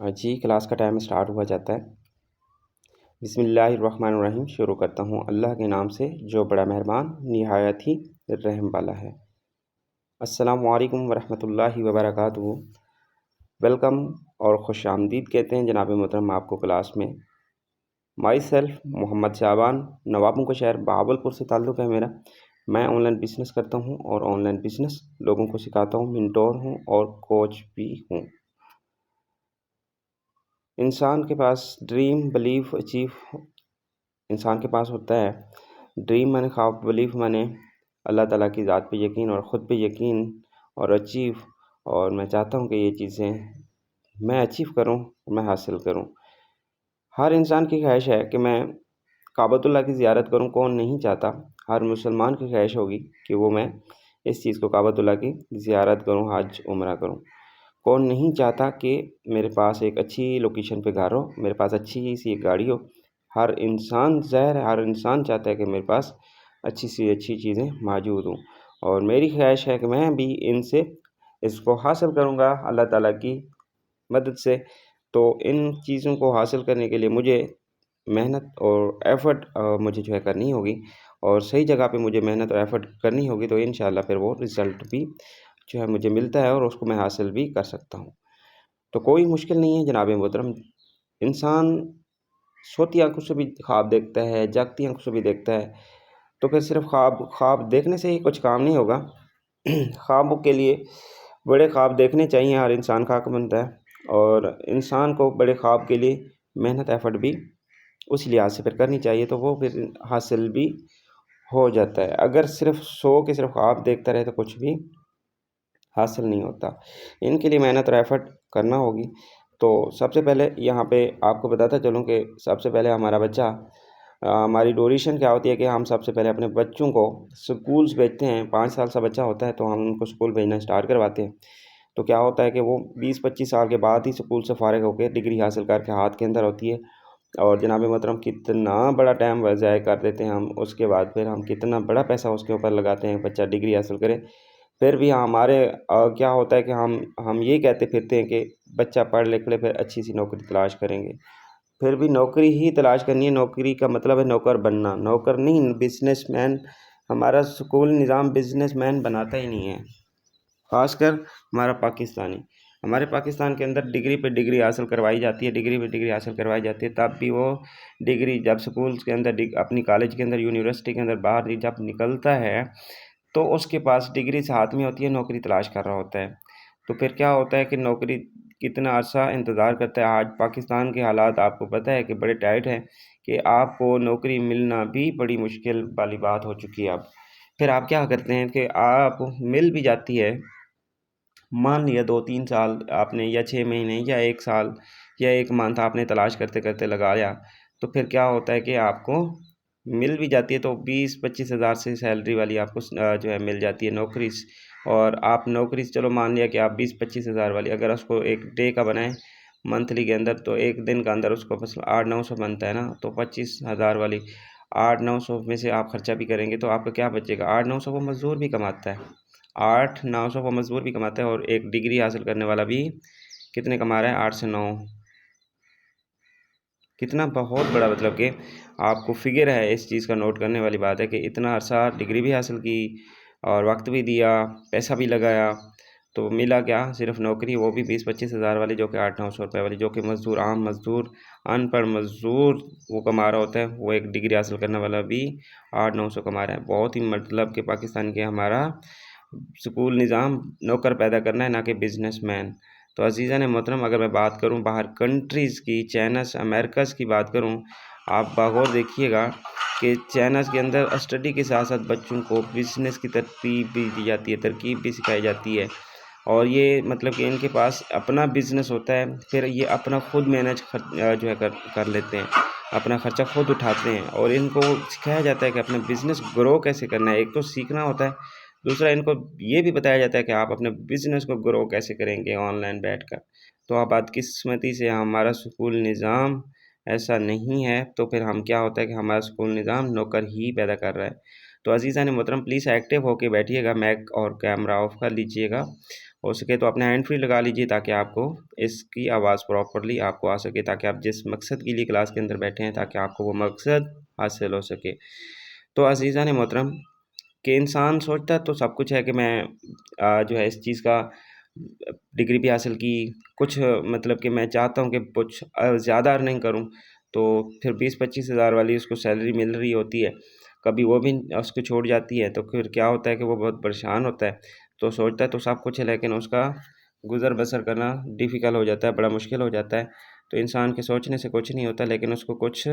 जी, class का time start हुआ जाता है। बिस्मिल्लाहिर्रहमानिर्रहीम शुरू करता हूँ अल्लाह के नाम से जो बड़ा मेहरबान निहायत ही रहम वाला है। अस्सलामु अलैकुम वरहमतुल्लाहि वबरकातुहू। वेलकम और खुशामदीद कहते हैं जनाब मोहतरम आपको क्लास में। माई सेल्फ मोहम्मद शाबान, नवाबों का शहर बहावलपुर से ताल्लुक़ है मेरा। मैं ऑनलाइन बिज़नेस करता हूँ और ऑनलाइन बिज़नेस लोगों को सिखाता हूँ, मेंटोर हूँ और कोच भी हूँ। इंसान के पास ड्रीम, बिलीव, अचीव इंसान के पास होता है। ड्रीम माने ख्वाब, बिलीव माने अल्लाह ताला की ज़ात पे यकीन और ख़ुद पे यकीन और अचीव। और मैं चाहता हूँ कि ये चीज़ें मैं अचीव करूँ, मैं हासिल करूँ। हर इंसान की ख्वाहिश है कि मैं काबतुल्लाह की ज़ियारत करूँ, कौन नहीं चाहता। हर मुसलमान की ख्वाहिश होगी कि वो मैं इस चीज़ को काबतुल्लाह की ज़ियारत करूँ, हज उम्रा करूँ। कौन नहीं चाहता कि मेरे पास एक अच्छी लोकेशन पे घर हो, मेरे पास अच्छी सी एक गाड़ी हो। हर इंसान हर इंसान चाहता है कि मेरे पास अच्छी सी अच्छी चीज़ें मौजूद हों। और मेरी ख्वाहिश है कि मैं भी इनसे इसको हासिल करूँगा अल्लाह ताला की मदद से। तो इन चीज़ों को हासिल करने के लिए मुझे मेहनत और एफ़र्ट मुझे जो है करनी होगी और सही जगह पे मुझे मेहनत और एफ़र्ट करनी होगी, तो इंशाअल्लाह फिर वो रिज़ल्ट भी जो है मुझे मिलता है और उसको मैं हासिल भी कर सकता हूँ। तो कोई मुश्किल नहीं है जनाब मोहतरम। इंसान सोती आँखों से भी ख्वाब देखता है, जागती आँखों से भी देखता है। तो फिर सिर्फ़ ख्वाब देखने से ही कुछ काम नहीं होगा। ख्वाबों के लिए बड़े ख्वाब देखने चाहिए, हर इंसान का हक़ बनता है। और इंसान को बड़े ख्वाब के लिए मेहनत एफ़र्ट भी उस लिहाज़ से फिर करनी चाहिए, तो वो फिर हासिल भी हो जाता है। अगर सिर्फ़ सो के सिर्फ़ ख्वाब देखता रहे तो कुछ भी हासिल नहीं होता। इनके लिए मेहनत और एफ़र्ट करना होगी। तो सबसे पहले यहाँ पे आपको बताता चलूँ कि सबसे पहले हमारा बच्चा हमारी ड्यूरेशन क्या होती है कि हम सबसे पहले अपने बच्चों को स्कूल्स भेजते हैं। 5 साल का बच्चा होता है तो हम उनको स्कूल भेजना स्टार्ट करवाते हैं। तो क्या होता है कि वो 20-25 साल के बाद ही स्कूल से फ़ारिग होके डिग्री हासिल करके हाथ के अंदर होती है। और जनाब मोहतरम कितना बड़ा टाइम ज़ाया कर देते हैं हम, उसके बाद फिर हम कितना बड़ा पैसा उसके ऊपर लगाते हैं, बच्चा डिग्री हासिल करे। फिर भी हमारे क्या होता है कि हम ये कहते फिरते हैं कि बच्चा पढ़ लिख ले फिर अच्छी सी नौकरी तलाश करेंगे। फिर भी नौकरी ही तलाश करनी है, नौकरी का मतलब है नौकर बनना, नौकर नहीं बिज़नेसमैन। हमारा स्कूल निज़ाम बिज़नेसमैन बनाता ही नहीं है, ख़ासकर हमारा पाकिस्तानी। हमारे पाकिस्तान के अंदर डिग्री पे डिग्री हासिल करवाई जाती है, डिग्री पे डिग्री हासिल करवाई जाती है, तब भी वो डिग्री जब स्कूल्स के अंदर अपनी कॉलेज के अंदर, यूनिवर्सिटी के अंदर बाहर जब निकलता है तो उसके पास डिग्री से हाथ में होती है, नौकरी तलाश कर रहा होता है। तो फिर क्या होता है कि नौकरी कितना अर्सा इंतज़ार करता है। आज पाकिस्तान के हालात आपको पता है कि बड़े टाइट हैं कि आपको नौकरी मिलना भी बड़ी मुश्किल वाली बात हो चुकी है अब। फिर आप क्या करते हैं कि आप मिल भी जाती है, मान लिया 2-3 साल आपने या 6 महीने या 1 साल या 1 मंथ आपने तलाश करते-करते लगाया, तो फिर क्या होता है कि आपको मिल भी जाती है तो 20-25 हज़ार से सैलरी वाली आपको जो है मिल जाती है नौकरी और आप नौकरी से चलो मान लिया कि आप 20-25 हज़ार वाली अगर उसको एक डे का बनाएँ मंथली के अंदर, तो एक दिन का अंदर उसको बस 800-900 बनता है ना, तो 25 हज़ार वाली 800-900 में से आप खर्चा भी करेंगे तो आपका क्या बचेगा। 800-900 वो मज़दूर भी कमाता है, 800-900 वो मज़दूर भी कमाता है और एक डिग्री हासिल करने वाला भी कितने कमा रहा है, 8 से 9। कितना बहुत बड़ा मतलब कि आपको फ़िगर है, इस चीज़ का नोट करने वाली बात है कि इतना अर्सा डिग्री भी हासिल की और वक्त भी दिया, पैसा भी लगाया, तो मिला क्या, सिर्फ़ नौकरी, वो भी 20-25 हज़ार वाली, जो कि 800-900 रुपये वाली, जो कि मज़दूर, आम मज़दूर, अनपढ़ मज़दूर वो कमा रहा होता है, वो एक डिग्री हासिल करने वाला भी 800-900 कमा रहा है। बहुत ही मतलब कि पाकिस्तान के हमारा स्कूल निज़ाम नौकर पैदा करना है, ना कि बिज़नेसमैन। तो अज़ीज़ान मोहतरम, अगर मैं बात करूँ बाहर कंट्रीज़ की, चाइनास अमेरिकाज़ की बात करूँ, आप बगौर देखिएगा कि चाइनास के अंदर स्टडी के साथ-साथ बच्चों को बिज़नेस की तरतीब भी दी जाती है, तरकीब भी सिखाई जाती है। और ये मतलब कि इनके पास अपना बिज़नेस होता है, फिर ये अपना खुद मैनेज जो है कर लेते हैं, अपना खर्चा खुद उठाते हैं और इनको सिखाया जाता है कि अपना बिज़नेस ग्रो कैसे करना है। एक तो सीखना होता है, दूसरा इनको ये भी बताया जाता है कि आप अपने बिज़नेस को ग्रो कैसे करेंगे ऑनलाइन बैठकर। तो अब बदकिस्मती से हमारा स्कूल निज़ाम ऐसा नहीं है, तो फिर हम क्या होता है कि हमारा स्कूल निज़ाम नौकर ही पैदा कर रहा है। तो अज़ीज़ान मोहतरम, प्लीज़ एक्टिव होके बैठिएगा, माइक और कैमरा ऑफ कर लीजिएगा हो सके तो अपने हैंड फ्री लगा लीजिए ताकि आपको इसकी आवाज़ प्रॉपरली आपको आ सके, ताकि आप जिस मकसद के लिए क्लास के अंदर बैठे हैं ताकि आपको वो मकसद हासिल हो सके। तो अज़ीज़ान मोहतरम, कि इंसान सोचता तो सब कुछ है कि मैं जो है इस चीज़ का डिग्री भी हासिल की, कुछ मतलब कि मैं चाहता हूँ कि कुछ ज़्यादा अर्निंग करूँ, तो फिर 20-25 हज़ार वाली उसको सैलरी मिल रही होती है, कभी वो भी उसको छूट जाती है, तो फिर क्या होता है कि वो बहुत परेशान होता है। तो सोचता है तो सब कुछ है, लेकिन उसका गुज़र बसर करना डिफ़िकल्ट हो जाता है, बड़ा मुश्किल हो जाता है। तो इंसान के सोचने से कुछ नहीं होता, लेकिन उसको कुछ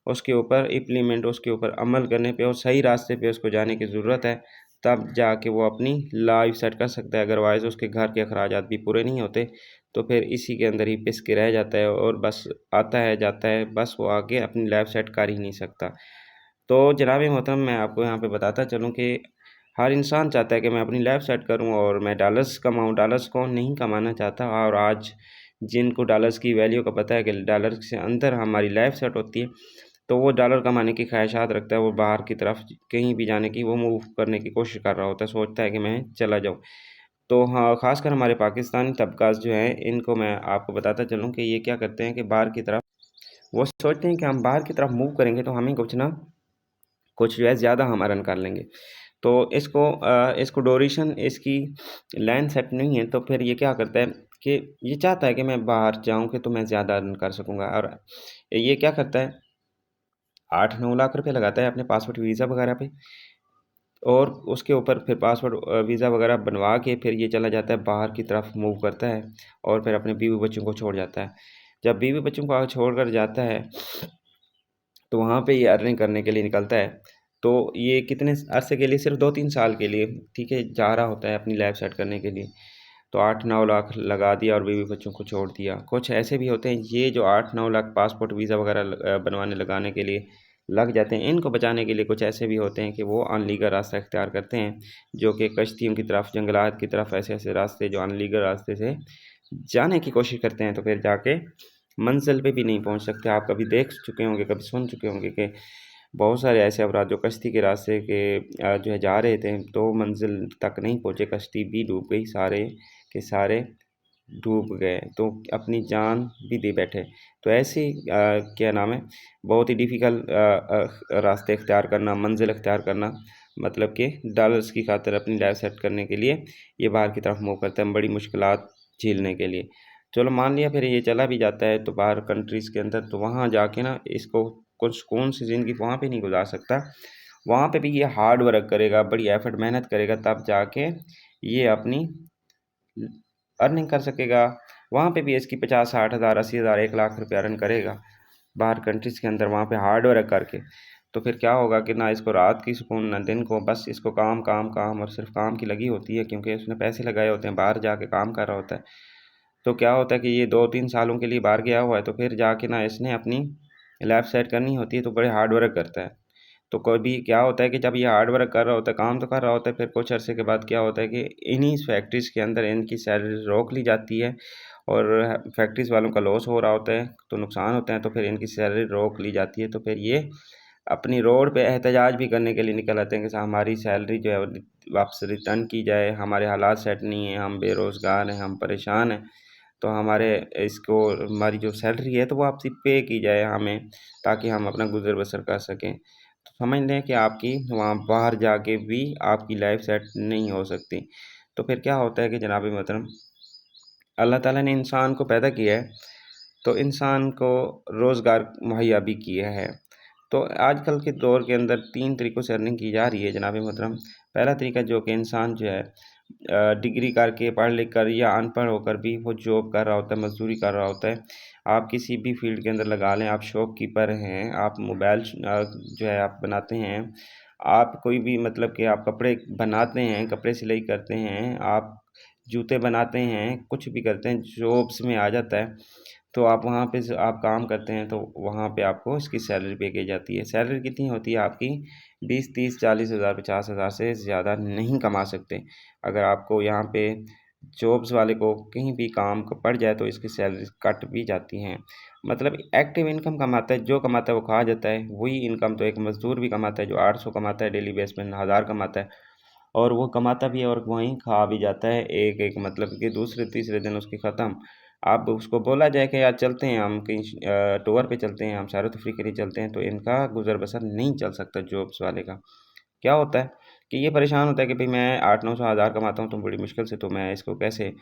उसके ऊपर इम्प्लीमेंट, उसके ऊपर अमल करने पे और सही रास्ते पे उसको जाने की ज़रूरत है, तब जाके वो अपनी लाइफ सेट कर सकता है। अदरवाइज़ उसके घर के अखराजात भी पूरे नहीं होते, तो फिर इसी के अंदर ही पिस के रह जाता है और बस आता है जाता है, बस वो आगे अपनी लाइफ सेट कर ही नहीं सकता। तो जनाब मोहतरम, मैं आपको यहाँ पे बताता चलूँ कि हर इंसान चाहता है कि मैं अपनी लाइफ सेट करूँ और मैं डॉलर्स कमाऊँ। डॉलर्स कौन नहीं कमाना चाहता, और आज जिनको डॉलर्स की वैल्यू का पता है कि डॉलर से अंदर हमारी लाइफ सेट होती है, तो वो डॉलर कमाने की ख्वाहिशात रखता है, वो बाहर की तरफ कहीं भी जाने की वो मूव करने की कोशिश कर रहा होता है, सोचता है कि मैं चला जाऊँ। तो हाँ, ख़ासकर हमारे पाकिस्तानी तबका जो हैं, इनको मैं आपको बताता चलूँ कि ये क्या करते हैं कि बाहर की तरफ वो सोचते हैं कि हम बाहर की तरफ मूव करेंगे तो हमें कुछ ना कुछ जो है ज़्यादा हम अर्न कर लेंगे। तो इसको ड्यूरेशन इसकी लाइन सेट नहीं है, तो फिर ये क्या करता है कि ये चाहता है कि मैं बाहर जाऊँ कि तो मैं ज़्यादा अर्न कर सकूँगा, और ये क्या करता है 8-9 लाख रुपए लगाता है अपने पासपोर्ट वीज़ा वगैरह पे, और उसके ऊपर फिर पासपोर्ट वीज़ा वगैरह बनवा के फिर ये चला जाता है बाहर की तरफ मूव करता है, और फिर अपने बीवी बच्चों को छोड़ जाता है। जब बीवी बच्चों को छोड़ कर जाता है, तो वहाँ पे ये अर्निंग करने के लिए निकलता है। तो ये कितने अरसे के लिए, सिर्फ 2-3 साल के लिए, ठीक है, जा रहा होता है अपनी लाइफ सेट करने के लिए। तो 8-9 लाख लगा दिया और बीवी बच्चों को छोड़ दिया। कुछ ऐसे भी होते हैं, ये जो 8-9 लाख पासपोर्ट वीज़ा वगैरह बनवाने लगाने के लिए लग जाते हैं, इनको बचाने के लिए कुछ ऐसे भी होते हैं कि वो अनलीगल रास्ता इख्तियार करते हैं, जो कि कश्तियों की तरफ, जंगलात की तरफ, ऐसे-ऐसे रास्ते जो अनलीगल रास्ते से जाने की कोशिश करते हैं, तो फिर जाके मंज़िल पे भी नहीं पहुँच सकते। आप कभी देख चुके होंगे, कभी सुन चुके होंगे कि बहुत सारे ऐसे अफ़राद जो कश्ती के रास्ते के जो है जा रहे थे, तो मंज़िल तक नहीं पहुँचे, कश्ती भी डूब गई, सारे के सारे डूब गए, तो अपनी जान भी दे बैठे। तो ऐसे ही क्या नाम है, बहुत ही डिफ़िकल्ट रास्ते इख्तियार करना, मंज़िल इख्तियार करना, मतलब कि डॉलर्स की खातिर अपनी लाइफ़ सेट करने के लिए ये बाहर की तरफ मूव करते हैं, बड़ी मुश्किलात झेलने के लिए। चलो मान लिया फिर ये चला भी जाता है तो बाहर कंट्रीज़ के अंदर, तो वहाँ जाके ना इसको कुछ सुकून से ज़िंदगी वहाँ पे नहीं गुज़ार सकता। वहाँ पे भी ये हार्ड वर्क करेगा, बड़ी एफ़र्ट मेहनत करेगा, तब जाके ये अपनी अर्निंग कर सकेगा। वहाँ पे भी इसकी 50-60 हज़ार, 80 हज़ार, 1 लाख रुपए अर्न करेगा बाहर कंट्रीज़ के अंदर, वहाँ पे हार्ड वर्क करके। तो फिर क्या होगा कि ना इसको रात की सुकून ना दिन को, बस इसको काम काम काम और सिर्फ काम की लगी होती है, क्योंकि उसने पैसे लगाए होते हैं, बाहर जाके काम कर रहा होता है। तो क्या होता है कि ये 2-3 सालों के लिए बाहर गया हुआ है, तो फिर जाके ना इसने अपनी लाइफ सेट करनी होती है, तो बड़े हार्ड वर्क करता है। तो कभी क्या होता है कि जब ये हार्ड वर्क कर रहा होता है, काम तो कर रहा होता है, फिर कुछ अरसे के बाद क्या होता है कि इन्हीं फैक्ट्रीज़ के अंदर इनकी सैलरी रोक ली जाती है, और फैक्ट्रीज़ वालों का लॉस हो रहा होता है, तो नुकसान होते हैं, तो फिर इनकी सैलरी रोक ली जाती है। तो फिर ये अपनी रोड पे एहतजाज भी करने के लिए निकल आते हैं कि हमारी सैलरी जो है वो वापस रिटर्न की जाए, हमारे हालात सेट नहीं हैं, हम बेरोज़गार हैं, हम परेशान हैं, तो हमारे इसको हमारी जो सैलरी है तो वो वापसी पे की जाए हमें, ताकि हम अपना गुज़र बसर कर सकें। तो समझ लें कि आपकी वहाँ बाहर जाके भी आपकी लाइफ सेट नहीं हो सकती। तो फिर क्या होता है कि जनाब मोहतरम, अल्लाह ताला ने इंसान को पैदा किया है, तो इंसान को रोज़गार मुहैया भी किया है। तो आजकल के दौर के अंदर 3 तरीक़ों से अर्निंग की जा रही है जनाब मोहतरम। पहला तरीका जो कि इंसान जो है डिग्री करके, पढ़ लिख कर या अनपढ़ होकर भी वो जॉब कर रहा होता है, मज़दूरी कर रहा होता है। आप किसी भी फ़ील्ड के अंदर लगा लें, आप शॉपकीपर हैं, आप मोबाइल जो है आप बनाते हैं, आप कोई भी मतलब कि आप कपड़े बनाते हैं, कपड़े सिलाई करते हैं, आप जूते बनाते हैं, कुछ भी करते हैं, जॉब्स में आ जाता है। तो आप वहाँ पे आप काम करते हैं, तो वहाँ पे आपको इसकी सैलरी पे की जाती है। सैलरी कितनी होती है आपकी? 20, 30, 40 हज़ार, 50 हज़ार से ज़्यादा नहीं कमा सकते। अगर आपको यहाँ पे जॉब्स वाले को कहीं भी काम को पड़ जाए तो इसकी सैलरी कट भी जाती हैं। मतलब एक्टिव इनकम कमाता है, जो कमाता है वो खा जाता है। वही इनकम तो एक मज़दूर भी कमाता है, जो 800 कमाता है डेली बेस पे, 1000 कमाता है। और वो कमाता भी है और वहीं खा भी जाता है एक एक, मतलब कि दूसरे तीसरे दिन उसकी ख़त्म। आप उसको बोला जाए कि यार चलते हैं हम कहीं टूर पे चलते हैं, हम सैर तफरीह के लिए चलते हैं, तो इनका गुज़र बसर नहीं चल सकता जॉब्स वाले का। क्या होता है कि ये परेशान होता है कि भाई मैं 800-900 हज़ार कमाता हूँ तो बड़ी मुश्किल से, तो मैं इसको कैसे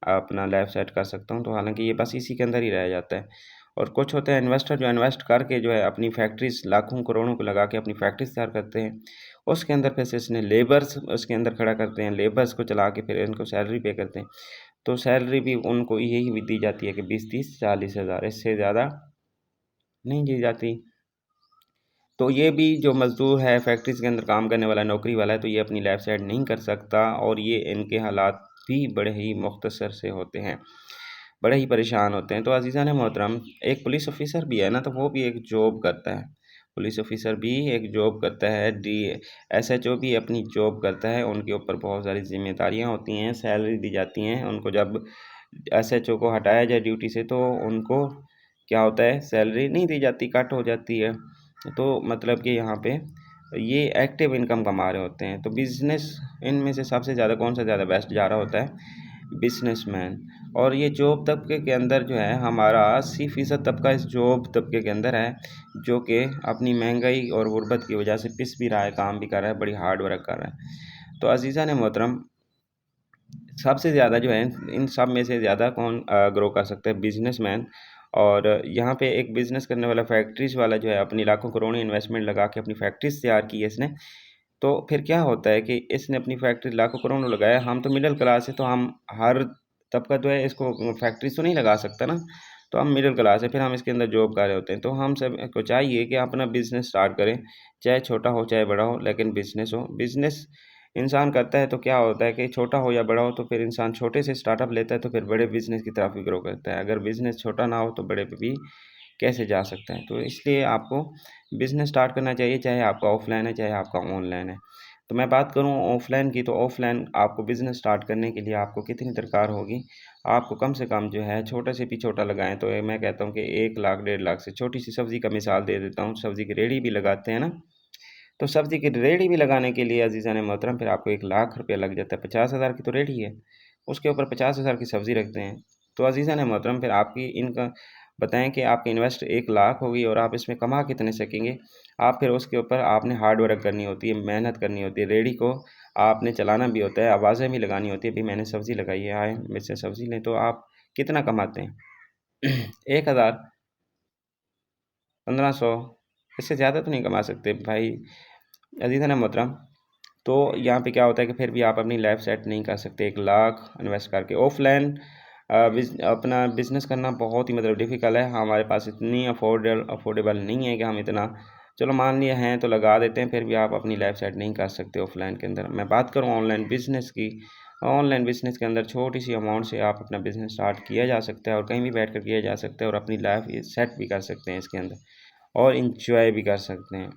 अपना लाइफ सेट कर सकता हूँ, तो हालांकि ये बस इसी के अंदर ही रह जाता है। और कुछ होते हैं इन्वेस्टर जो इन्वेस्ट करके जो है अपनी फैक्ट्रीज लाखों करोड़ों को लगा के अपनी फैक्ट्रीज तैयार करते हैं। उसके अंदर फिर से इसने लेबर्स उसके अंदर खड़ा करते हैं, लेबर्स को चला के फिर इनको सैलरी पे करते हैं। तो सैलरी भी उनको यही भी दी जाती है कि 20-30-40 हज़ार, इससे ज़्यादा नहीं दी जाती। तो ये भी जो मज़दूर है फैक्ट्रीज़ के अंदर काम करने वाला नौकरी वाला है, तो ये अपनी लाइफ सेट नहीं कर सकता और ये इनके हालात भी बड़े ही मुख्तसर से होते हैं, बड़े ही परेशान होते हैं। तो अज़ीज़ान मोहतरम, एक पुलिस ऑफिसर भी है ना, तो वो भी एक जॉब करता है। पुलिस ऑफिसर भी एक जॉब करता है, डी एसएचओ भी अपनी जॉब करता है। उनके ऊपर बहुत सारी ज़िम्मेदारियाँ होती हैं, सैलरी दी जाती हैं उनको। जब एसएचओ को हटाया जाए ड्यूटी से तो उनको क्या होता है, सैलरी नहीं दी जाती, कट हो जाती है। तो मतलब कि यहाँ पे ये एक्टिव इनकम कमा रहे होते हैं। तो बिज़नेस, इनमें से सबसे ज़्यादा कौन सा ज़्यादा बेस्ट जा रहा होता है, बिजनेसमैन। और ये जॉब तबके के अंदर जो है हमारा 80% तबका इस जॉब तबके के अंदर है, जो कि अपनी महंगाई और गुर्बत की वजह से पिस भी रहा है, काम भी कर रहा है, बड़ी हार्ड वर्क कर रहा है। तो अजीज़ा ने मोहतरम, सबसे ज़्यादा जो है इन सब में से ज़्यादा कौन ग्रो कर सकता है, बिजनेसमैन। और यहाँ पे एक बिज़नेस करने वाला, फैक्ट्रीज वाला जो है, अपनी लाखों करोड़ों इन्वेस्टमेंट लगा के अपनी फैक्ट्रीज तैयार की है इसने। तो फिर क्या होता है कि इसने अपनी फैक्ट्री लाखों करोड़ों लगाया, हम तो मिडिल क्लास है, तो हम हर तबका जो है इसको फैक्ट्रीज तो नहीं लगा सकता ना। तो हम मिडिल क्लास है, फिर हम इसके अंदर जॉब कर रहे होते हैं। तो हम सब को चाहिए कि अपना बिजनेस स्टार्ट करें, चाहे छोटा हो चाहे बड़ा हो, लेकिन बिजनेस हो। बिजनेस इंसान करता है तो क्या होता है कि छोटा हो या बड़ा हो, तो फिर इंसान छोटे से स्टार्टअप लेता है तो फिर बड़े बिजनेस की तरफ भी ग्रो करता है। अगर बिजनेस छोटा ना हो तो बड़े पे भी कैसे जा सकते हैं। तो इसलिए आपको बिज़नेस स्टार्ट करना चाहिए, चाहे आपका ऑफ़लाइन है, चाहे आपका ऑनलाइन है। तो मैं बात करूँ ऑफ़लाइन की, तो ऑफ़लाइन आपको बिज़नेस स्टार्ट करने के लिए आपको कितनी दरकार होगी? आपको कम से कम जो है छोटे से भी छोटा लगाएँ तो मैं कहता हूँ कि 1 लाख, 1.5 लाख से, छोटी-सी सब्ज़ी का मिसाल दे देता हूँ, सब्ज़ी की रेहड़ी भी लगाते हैं ना, तो सब्ज़ी की रेहड़ी भी लगाने के लिए अज़ीज़ान मोहतरम फिर आपको 1 लाख रुपया लग जाता है। 50,000 की तो रेहड़ी है, उसके ऊपर 50,000 की सब्ज़ी रखते हैं। तो अज़ीज़ान मोहतरम, फिर आपकी इनका बताएँ कि आपकी इन्वेस्ट 1 लाख होगी और आप इसमें कमा कितने सकेंगे। आप फिर उसके ऊपर आपने हार्ड वर्क करनी होती है, मेहनत करनी होती है। रेहड़ी को आपने चलाना भी होता है, आवाज़ें भी लगानी होती है, भई मैंने सब्ज़ी लगाई है, आएँ मुझसे सब्ज़ी लें। तो आप कितना कमाते हैं? 1,000, 1,500, इससे ज़्यादा तो नहीं कमा सकते भाई। अज़ीज़ान मोहतरम, तो यहाँ पे क्या होता है कि फिर भी आप अपनी लाइफ सेट नहीं कर सकते 1 लाख इन्वेस्ट करके। ऑफलाइन अपना बिजनेस करना बहुत ही मतलब डिफ़िकल्ट है, हमारे पास इतनी अफोर्डेबल नहीं है कि हम इतना, चलो मान लिया हैं तो लगा देते हैं, फिर भी आप अपनी लाइफ सेट नहीं कर सकते ऑफलाइन के अंदर। मैं बात करूँ ऑनलाइन बिजनेस की, ऑनलाइन बिजनेस के अंदर छोटी सी अमाउंट से आप अपना बिजनेस स्टार्ट किया जा सकता है और कहीं भी बैठ कर किया जा सकता है और अपनी लाइफ सेट भी कर सकते हैं इसके अंदर और इंजॉय भी कर सकते हैं।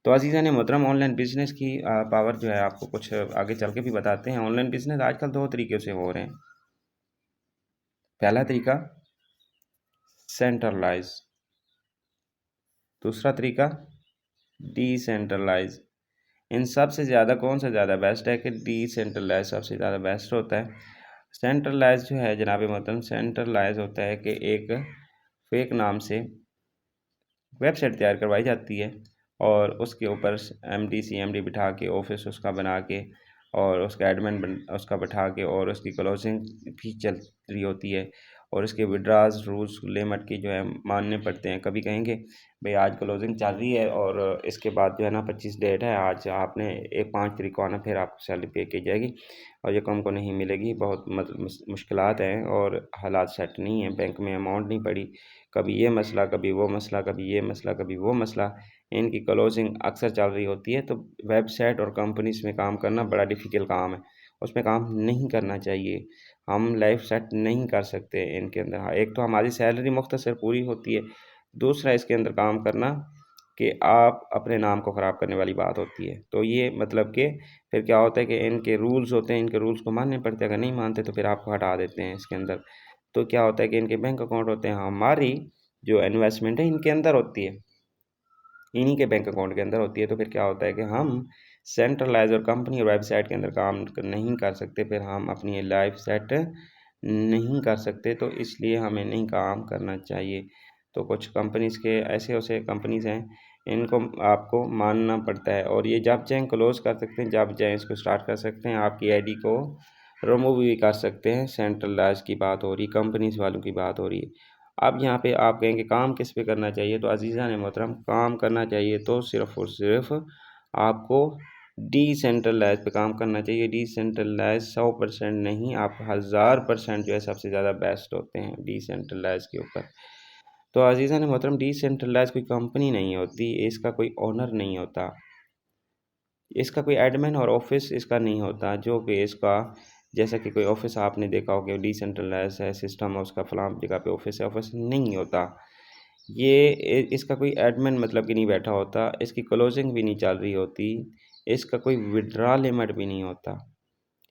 तो अज़ीज़ान मोहतरम, ऑनलाइन बिज़नेस की पावर जो है आपको कुछ आगे चल के भी बताते हैं। ऑनलाइन बिज़नेस आजकल 2 तरीके से हो रहे हैं। पहला तरीका सेंट्रलाइज़, दूसरा तरीका डिसेंट्रलाइज़। इन सब से ज़्यादा कौन सा ज़्यादा बेस्ट है कि डिसेंट्रलाइज़ सबसे ज़्यादा बेस्ट होता है। सेंट्रलाइज़ जो है जनाब मोहतरम, सेंट्रलाइज़ होता है कि एक फेक नाम से वेबसाइट तैयार करवाई जाती है और उसके ऊपर एमडी सीएमडी बिठा के ऑफिस उसका बना के और उसका एडमिन उसका बिठा के और उसकी क्लोजिंग भी चल रही होती है और इसके विड्राज रूल्स लिमिट की जो है मानने पड़ते हैं। कभी कहेंगे भाई आज क्लोजिंग चल रही है और इसके बाद जो है ना 25 डेट है, आज आपने एक 5 तारीख को आना, फिर आपको सैलरी पे की जाएगी और ये कम को नहीं मिलेगी। बहुत मुश्किलात हैं और हालात सेट नहीं हैं, बैंक में अमाउंट नहीं पड़ी, कभी ये मसला, कभी वो मसला, कभी ये मसला, कभी वो मसला, इनकी क्लोजिंग अक्सर चल रही होती है। तो वेबसाइट और कंपनीज़ में काम करना बड़ा डिफ़िकल्ट काम है, उसमें काम नहीं करना चाहिए। हम लाइफ़ सेट नहीं कर सकते इनके अंदर। हाँ, एक तो हमारी सैलरी मुख्तसर पूरी होती है, दूसरा इसके अंदर काम करना कि आप अपने नाम को ख़राब करने वाली बात होती है। तो ये मतलब कि फिर क्या होता है कि इनके रूल्स होते हैं, इनके रूल्स को मानने पड़ते हैं, अगर नहीं मानते तो फिर आपको हटा देते हैं इसके अंदर। तो क्या होता है कि इनके बैंक अकाउंट होते हैं, हमारी जो इन्वेस्टमेंट है इनके अंदर होती है, इन्हीं के बैंक अकाउंट के अंदर होती है। तो फिर क्या होता है कि हम सेंट्रलाइज और कंपनी और वेबसाइट के अंदर काम नहीं कर सकते, फिर हम अपनी लाइफ सेट नहीं कर सकते, तो इसलिए हमें नहीं काम करना चाहिए। तो कुछ कंपनीज़ के ऐसे वैसे कंपनीज़ हैं, इनको आपको मानना पड़ता है और ये जब चाहें क्लोज़ कर सकते हैं, जब चाहें इसको स्टार्ट कर सकते हैं, आपकी आईडी को रिमूव भी कर सकते हैं। सेंट्रलाइज की बात हो रही, कंपनीज़ वालों की बात हो रही है। अब यहाँ पे आप कहेंगे काम किस पे करना चाहिए, तो अज़ीज़ान मोहतरम काम करना चाहिए तो सिर्फ़ और सिर्फ आपको डिसेंट्रलाइज पे काम करना चाहिए। डिसेंट्रलाइज 100% नहीं, आप 1000% जो है सबसे ज़्यादा बेस्ट होते हैं डिसेंट्रलाइज के ऊपर। तो अज़ीज़ान मोहतरम डिसेंट्रलाइज कोई कंपनी नहीं होती, इसका कोई ओनर नहीं होता, इसका कोई एडमिन और ऑफिस इसका नहीं होता, जो कि इसका जैसा कि कोई ऑफिस आपने देखा हो कि डिसेंट्रलाइज है सिस्टम है, उसका फलां जगह पे ऑफिस है, ऑफिस नहीं होता। ये इसका कोई एडमिन मतलब कि नहीं बैठा होता, इसकी क्लोजिंग भी नहीं चल रही होती, इसका कोई विड्रॉ लिमिट भी नहीं होता,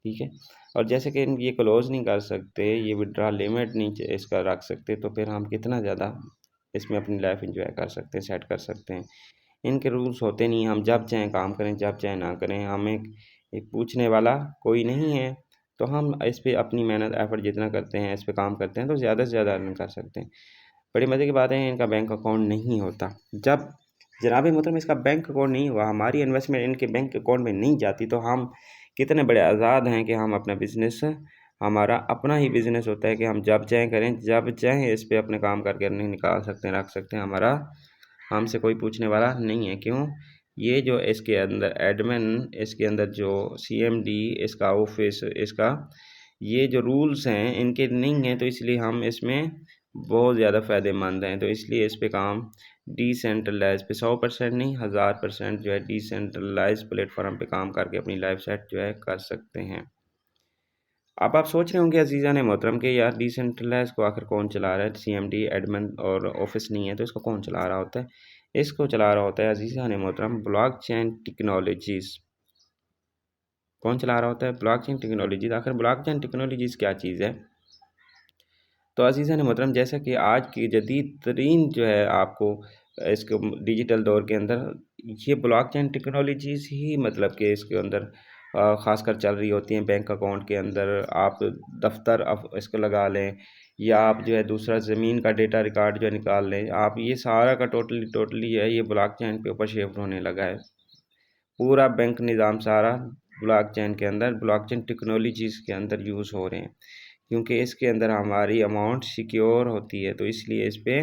ठीक है। और जैसे कि ये क्लोज नहीं कर सकते, ये विड्रॉ लिमिट नहीं इसका रख सकते, तो फिर हम कितना ज़्यादा इसमें अपनी लाइफ एंजॉय कर सकते हैं, सेट कर सकते हैं। इनके रूल्स होते नहीं, हम जब चाहें काम करें, जब चाहें ना करें, हमें एक पूछने वाला कोई नहीं है, तो हम इस पे अपनी मेहनत एफर्ट जितना करते हैं, इस पे काम करते हैं, तो ज़्यादा से ज़्यादा अर्न कर सकते हैं। बड़ी मज़े की बात है, इनका बैंक अकाउंट नहीं होता। जब जनाब मोहतरम इसका बैंक अकाउंट नहीं हुआ, हमारी इन्वेस्टमेंट इनके बैंक अकाउंट में नहीं जाती, तो हम कितने बड़े आज़ाद हैं कि हम अपना बिज़नेस, हमारा अपना ही बिज़नेस होता है कि हम जब चाहें करें, जब चाहें इस पे अपने काम करके अर्निंग निकाल सकते हैं, रख सकते हैं। हमारा हमसे कोई पूछने वाला नहीं है। क्यों? ये जो इसके अंदर एडमिन, इसके अंदर जो सीएमडी, इसका ऑफिस, इसका ये जो रूल्स हैं इनके नहीं हैं, तो इसलिए हम इसमें बहुत ज़्यादा फ़ायदेमंद हैं। तो इसलिए इस पे काम डिसेंट्रलाइज पे 100% नहीं 1000% जो है डिसेंट्रलाइज प्लेटफॉर्म पे काम करके अपनी लाइफ सेट जो है कर सकते हैं। अब आप सोच रहे होंगे अजीज़ा ने मोहतरम कि यार डिसेंट्रलाइज को आखिर कौन चला रहा है, सीएमडी एडमिन और ऑफिस नहीं है तो इसको कौन चला रहा होता है। इसको चला रहा होता है अजीज़ा ने मोहतरम ब्लॉकचेन टेक्नोलॉजीज़। कौन चला रहा होता है? Blockchain technologies. आखिर ब्लॉकचेन टेक्नोलॉजीज़ क्या चीज़ है? तो अज़ीज़ा ने मोहतरम जैसा कि आज की जदीद तरीन जो है आपको इसके डिजिटल दौर के अंदर ये ब्लॉकचेन टेक्नोलॉजीज़ ही मतलब कि इसके अंदर ख़ासकर चल रही होती हैं। बैंक अकाउंट के अंदर आप दफ्तर अब इसको लगा लें, या आप जो है दूसरा ज़मीन का डेटा रिकॉर्ड जो है निकाल लें, आप ये सारा का टोटली है ये ब्लॉकचेन के ऊपर शिफ्ट होने लगा है। पूरा बैंक निज़ाम सारा ब्लॉकचेन के अंदर, ब्लॉकचेन टेक्नोलॉजीज़ के अंदर यूज़ हो रहे हैं, क्योंकि इसके अंदर हमारी अमाउंट सिक्योर होती है, तो इसलिए इस पे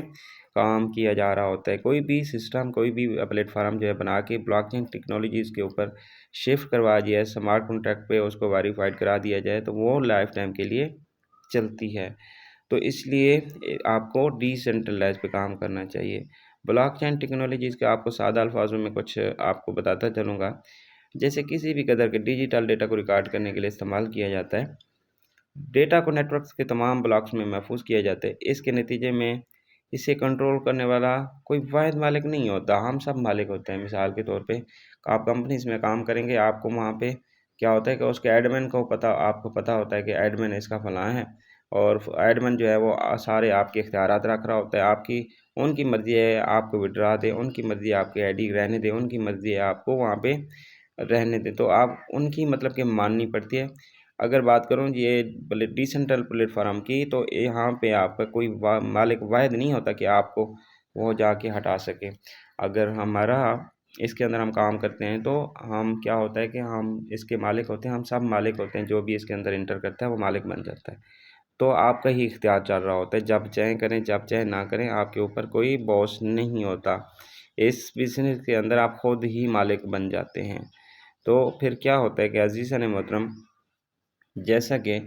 काम किया जा रहा होता है। कोई भी सिस्टम, कोई भी प्लेटफॉर्म जो है बना के ब्लॉकचेन टेक्नोलॉजीज़ के ऊपर शिफ्ट करवा दिया है, स्मार्ट कॉन्ट्रैक्ट पे उसको वेरीफाइड करा दिया जाए, तो वो लाइफ टाइम के लिए चलती है। तो इसलिए आपको डिसेंट्रलाइज पे काम करना चाहिए। ब्लॉकचेन टेक्नोलॉजीज़ के आपको सादा अल्फाजों में कुछ आपको बताता चलूँगा। जैसे किसी भी कदर के डिजिटल डेटा को रिकॉर्ड करने के लिए इस्तेमाल किया जाता है। डेटा को नेटवर्क्स के तमाम ब्लॉक्स में महफूज किया जाता है। इसके नतीजे में इसे कंट्रोल करने वाला कोई वाहिद मालिक नहीं होता, हम सब मालिक होते हैं। मिसाल के तौर पे आप कंपनीज़ में काम करेंगे, आपको वहाँ पे क्या होता है कि उसके एडमिन को पता, आपको पता होता है कि एडमिन इसका फलां है, और एडमिन जो है वो सारे आपके इख्तियारात रख रहा होता है। आपकी उनकी मर्ज़ी है आपको विड्रा दें, उनकी मर्ज़ी है आपकी आईडी रहने दें, उनकी मर्ज़ी है आपको वहाँ पे रहने दें, तो आप उनकी मतलब कि माननी पड़ती है। अगर बात करूँ ये डिसेंट्रल प्लेटफॉर्म की, तो यहाँ पे आपका कोई मालिक वाहिद नहीं होता कि आपको वो जाके हटा सके। अगर हमारा इसके अंदर हम काम करते हैं, तो हम क्या होता है कि हम इसके मालिक होते हैं, हम सब मालिक होते हैं, जो भी इसके अंदर इंटर करता है वो मालिक बन जाता है। तो आपका ही इख्तियार चल रहा होता है, जब चाहें करें, जब चाहें ना करें, आपके ऊपर कोई बॉस नहीं होता। इस बिज़नेस के अंदर आप खुद ही मालिक बन जाते हैं। तो फिर क्या होता है कि अज़ीज़ान मोहतरम जैसा कि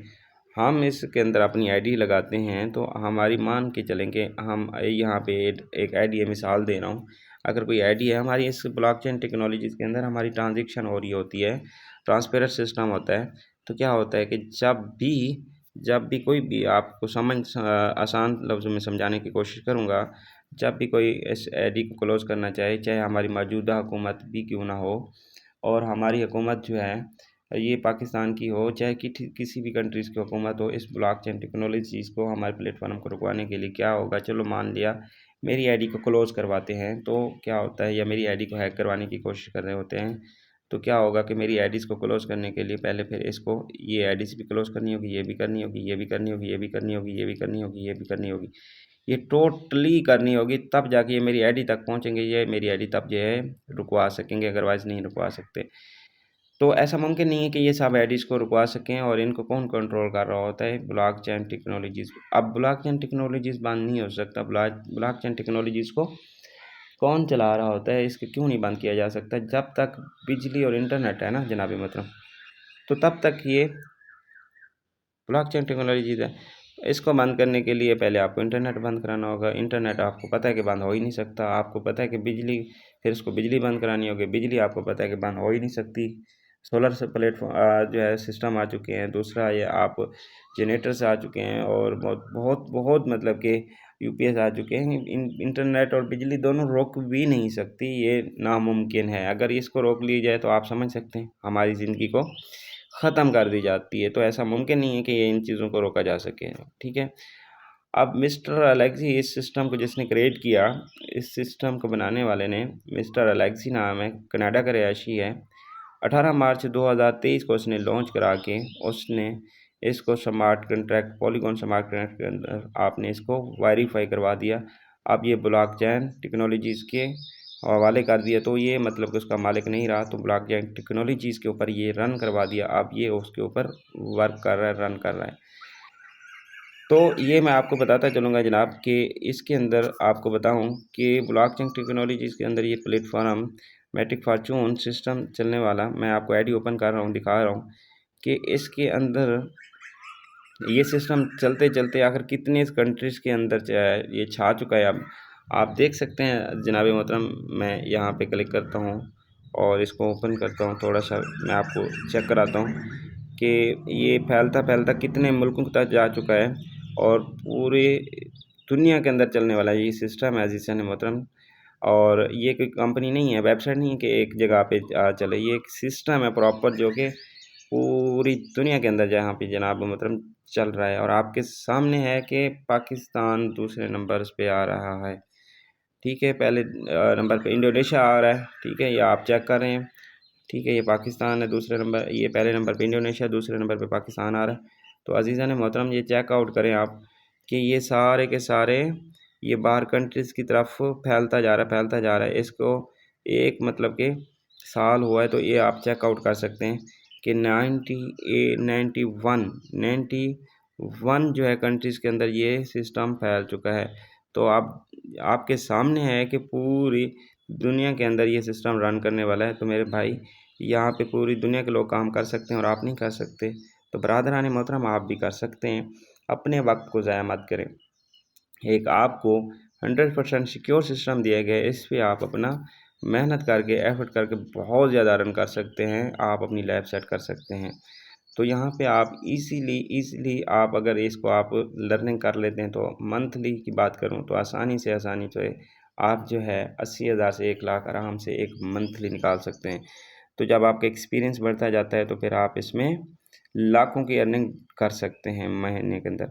हम इसके अंदर अपनी आईडी लगाते हैं, तो हमारी मान के चलें कि हम यहाँ पे एक आईडी है, मिसाल दे रहा हूँ। अगर कोई आईडी है हमारी, इस ब्लॉकचेन टेक्नोलॉजीज़ के अंदर हमारी ट्रांज़ैक्शन हो रही होती है, ट्रांसपेरेंट सिस्टम होता है। तो क्या होता है कि जब भी कोई भी आपको आसान लफ्ज़ों में समझाने की कोशिश करूँगा। जब भी कोई इस आईडी को क्लोज़ करना चाहे, चाहे हमारी मौजूदा हुकूमत भी क्यों ना हो, और हमारी हुकूमत जो है ये पाकिस्तान की हो, चाहे कि किसी भी कंट्रीज़ की हुकूमत हो, इस ब्लॉकचेन टेक्नोलॉजीज़ को, हमारे प्लेटफॉर्म को रुकवाने के लिए क्या होगा। चलो मान लिया मेरी आईडी को क्लोज़ करवाते हैं, तो क्या होता है, या मेरी आईडी को हैक करवाने की कोशिश कर रहे होते हैं, तो क्या होगा कि मेरी आईडीज़ को क्लोज़ करने के लिए पहले फिर इसको ये आईडीज़ भी क्लोज़ करनी होगी, ये भी करनी होगी, ये भी करनी होगी, ये भी करनी होगी, ये भी करनी होगी, ये भी करनी होगी, ये टोटली करनी होगी, तब जाके ये मेरी आईडी तक पहुँचेंगे, ये मेरी आईडी तब जो है रुकवा सकेंगे, अदरवाइज़ नहीं रुकवा सकते। तो ऐसा मुमकिन नहीं है कि ये सब आईडीज़ को रुकवा सकें, और इनको कौन कंट्रोल कर रहा होता है? Blockchain technologies. अब ब्लॉकचेन टेक्नोलॉजीज़ बंद नहीं हो सकता। ब्लॉकचेन टेक्नोलॉजीज़ को कौन चला रहा होता है, इसको क्यों नहीं बंद किया जा सकता? जब तक बिजली और इंटरनेट है ना जनाब मोहतरम, तो तब तक ये ब्लॉकचेन टेक्नोलॉजीज़ है। इसको बंद करने के लिए पहले आपको इंटरनेट बंद कराना होगा। इंटरनेट आपको पता है कि बंद हो ही नहीं सकता। आपको पता है कि बिजली, फिर उसको बिजली बंद करानी होगी। बिजली आपको पता है कि बंद हो ही नहीं सकती। सोलर से प्लेटफॉर्म जो है सिस्टम आ चुके हैं। दूसरा ये आप जनरेटर्स आ चुके हैं, और बहुत बहुत बहुत मतलब कि यूपीएस आ चुके हैं। इंटरनेट और बिजली दोनों रोक भी नहीं सकती, ये नामुमकिन है। अगर इसको रोक लिया जाए तो आप समझ सकते हैं हमारी ज़िंदगी को ख़त्म कर दी जाती है। तो ऐसा मुमकिन नहीं है कि ये इन चीज़ों को रोका जा सके, ठीक है। अब मिस्टर अलेक्सी, इस सिस्टम को जिसने क्रिएट किया, इस सिस्टम को बनाने वाले ने मिस्टर अलेक्सी नाम है, कनाडा का रहायशी है। 18 मार्च 2023 को उसने लॉन्च करा के उसने इसको smart contract, polygon smart contract के अंदर आपने इसको वेरीफाई करवा दिया। अब ये ब्लॉकचेन टेक्नोलॉजीज़ के हवाले कर दिया, तो ये मतलब कि उसका मालिक नहीं रहा, तो ब्लॉकचेन टेक्नोलॉजीज़ के ऊपर ये रन करवा दिया। अब ये उसके ऊपर वर्क कर रहा है, रन कर रहा है। तो ये मैं आपको बताता चलूँगा जनाब कि इसके अंदर आपको बताऊँ कि ब्लॉकचेन टेक्नोलॉजीज़ के अंदर ये प्लेटफॉर्म मैटिक फॉर्चून सिस्टम चलने वाला, मैं आपको आईडी ओपन कर रहा हूँ, दिखा रहा हूँ कि इसके अंदर ये सिस्टम चलते चलते आखिर कितने कंट्रीज़ के अंदर ये छा चुका है। अब आप देख सकते हैं जनाब मोहतरम, मैं यहाँ पे क्लिक करता हूँ और इसको ओपन करता हूँ। थोड़ा सा मैं आपको चेक कराता हूँ कि ये फैलता फैलता कितने मुल्कों तक जा चुका है, और पूरे दुनिया के अंदर चलने वाला है ये सिस्टम है अज़ीज़ान मोहतरम। और ये कोई कंपनी नहीं है, वेबसाइट नहीं है कि एक जगह पे चले, ये एक सिस्टम है प्रॉपर जो कि पूरी दुनिया के अंदर जहाँ पे जनाब मतलब चल रहा है। और आपके सामने है कि पाकिस्तान दूसरे नंबर्स पे आ रहा है, ठीक है। पहले नंबर पे इंडोनेशिया आ रहा है, ठीक है, ये आप चेक कर रहे हैं, ठीक है। ये पाकिस्तान है दूसरे नंबर, ये पहले नंबर पे इंडोनेशिया, दूसरे नंबर पे पाकिस्तान आ रहा है। तो अज़ीज़ान मोहतरम ये चेक आउट करें आप कि ये सारे के सारे ये बाहर कंट्रीज़ की तरफ फैलता जा रहा है, फैलता जा रहा है। इसको एक मतलब कि साल हुआ है, तो ये आप चेक आउट कर सकते हैं कि 91 जो है कंट्रीज़ के अंदर ये सिस्टम फैल चुका है। तो आप आपके सामने है कि पूरी दुनिया के अंदर ये सिस्टम रन करने वाला है। तो मेरे भाई, यहाँ पे पूरी दुनिया के लोग काम कर सकते हैं और आप नहीं कर सकते, तो बरादरान मोहतरम आप भी कर सकते हैं। अपने वक्त को ज़ाया मत करें। एक आपको 100% सिक्योर सिस्टम दिया गया है, इस पे आप अपना मेहनत करके, एफर्ट करके बहुत ज़्यादा अर्न कर सकते हैं। आप अपनी लाइफ सेट कर सकते हैं। तो यहाँ पे आप इजीली आप अगर इसको आप लर्निंग कर लेते हैं, तो मंथली की बात करूँ तो आसानी से आसानी तो आप जो है 80,000 से 1 लाख आराम से एक मंथली निकाल सकते हैं। तो जब आपका एक्सपीरियंस बढ़ता जाता है, तो फिर आप इसमें लाखों की अर्निंग कर सकते हैं महीने के अंदर।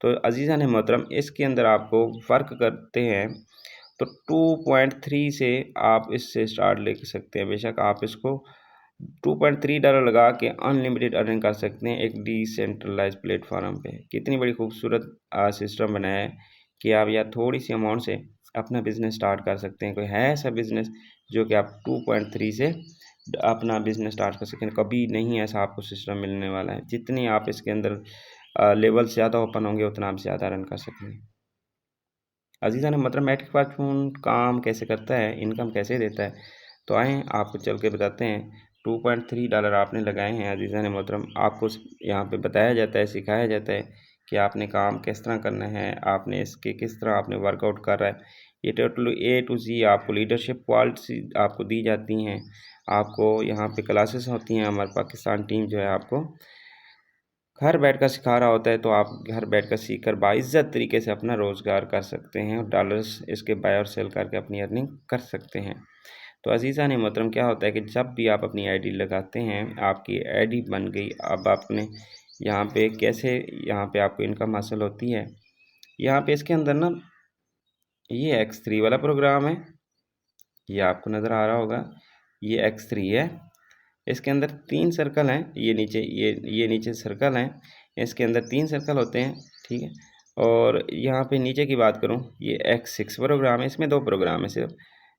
तो अज़ीज़ान मोहतरम, इसके अंदर आपको फ़र्क करते हैं तो 2.3 से आप इससे स्टार्ट ले सकते हैं। बेशक आप इसको $2.3 लगा के अनलिमिटेड अर्निंग कर सकते हैं एक डिसेंट्रलाइज प्लेटफॉर्म पे। कितनी बड़ी खूबसूरत सिस्टम बनाया है कि आप या थोड़ी सी अमाउंट से अपना बिज़नेस स्टार्ट कर सकते हैं। कोई है ऐसा बिज़नेस जो कि आप 2.3 से अपना बिज़नेस स्टार्ट कर सकें? कभी नहीं ऐसा आपको सिस्टम मिलने वाला है। जितनी आप इसके अंदर लेवल ज़्यादा ओपन होंगे, उतना आप ज़्यादा रन कर सकेंगे। अज़ीज़ान मतलब मैट्रिक फॉर्चून काम कैसे करता है, इनकम कैसे देता है, तो आएँ आपको चल के बताते हैं। $2.3 आपने लगाए हैं अज़ीज़ान मोहतरम, आपको यहाँ पे बताया जाता है, सिखाया जाता है कि आपने काम किस तरह करना है, आपने इसके किस तरह आपने वर्कआउट कर रहा है। ये टोटल A to Z आपको लीडरशिप क्वालिटी आपको दी जाती हैं। आपको यहाँ पे क्लासेस होती हैं, हमारे पाकिस्तान टीम जो है आपको घर बैठकर सिखा रहा होता है, तो आप घर बैठकर सीख कर बाइज़्ज़त तरीके से अपना रोज़गार कर सकते हैं और डॉलर्स इसके बाय और सेल करके अपनी अर्निंग कर सकते हैं। तो अज़ीज़ान मोहतरम, क्या होता है कि जब भी आप अपनी आईडी लगाते हैं, आपकी आईडी बन गई, अब आपने यहाँ पे कैसे यहाँ पे आपको इनकम हासिल होती है। यहाँ पे इसके अंदर ना ये X3 वाला प्रोग्राम है, ये आपको नज़र आ रहा होगा, ये X3 है। इसके अंदर 3 सर्कल हैं, ये नीचे सर्कल हैं, इसके अंदर 3 सर्कल होते हैं, ठीक है। और यहाँ पे नीचे की बात करूँ, ये X6 प्रोग्राम है, इसमें 2 प्रोग्राम है सिर्फ,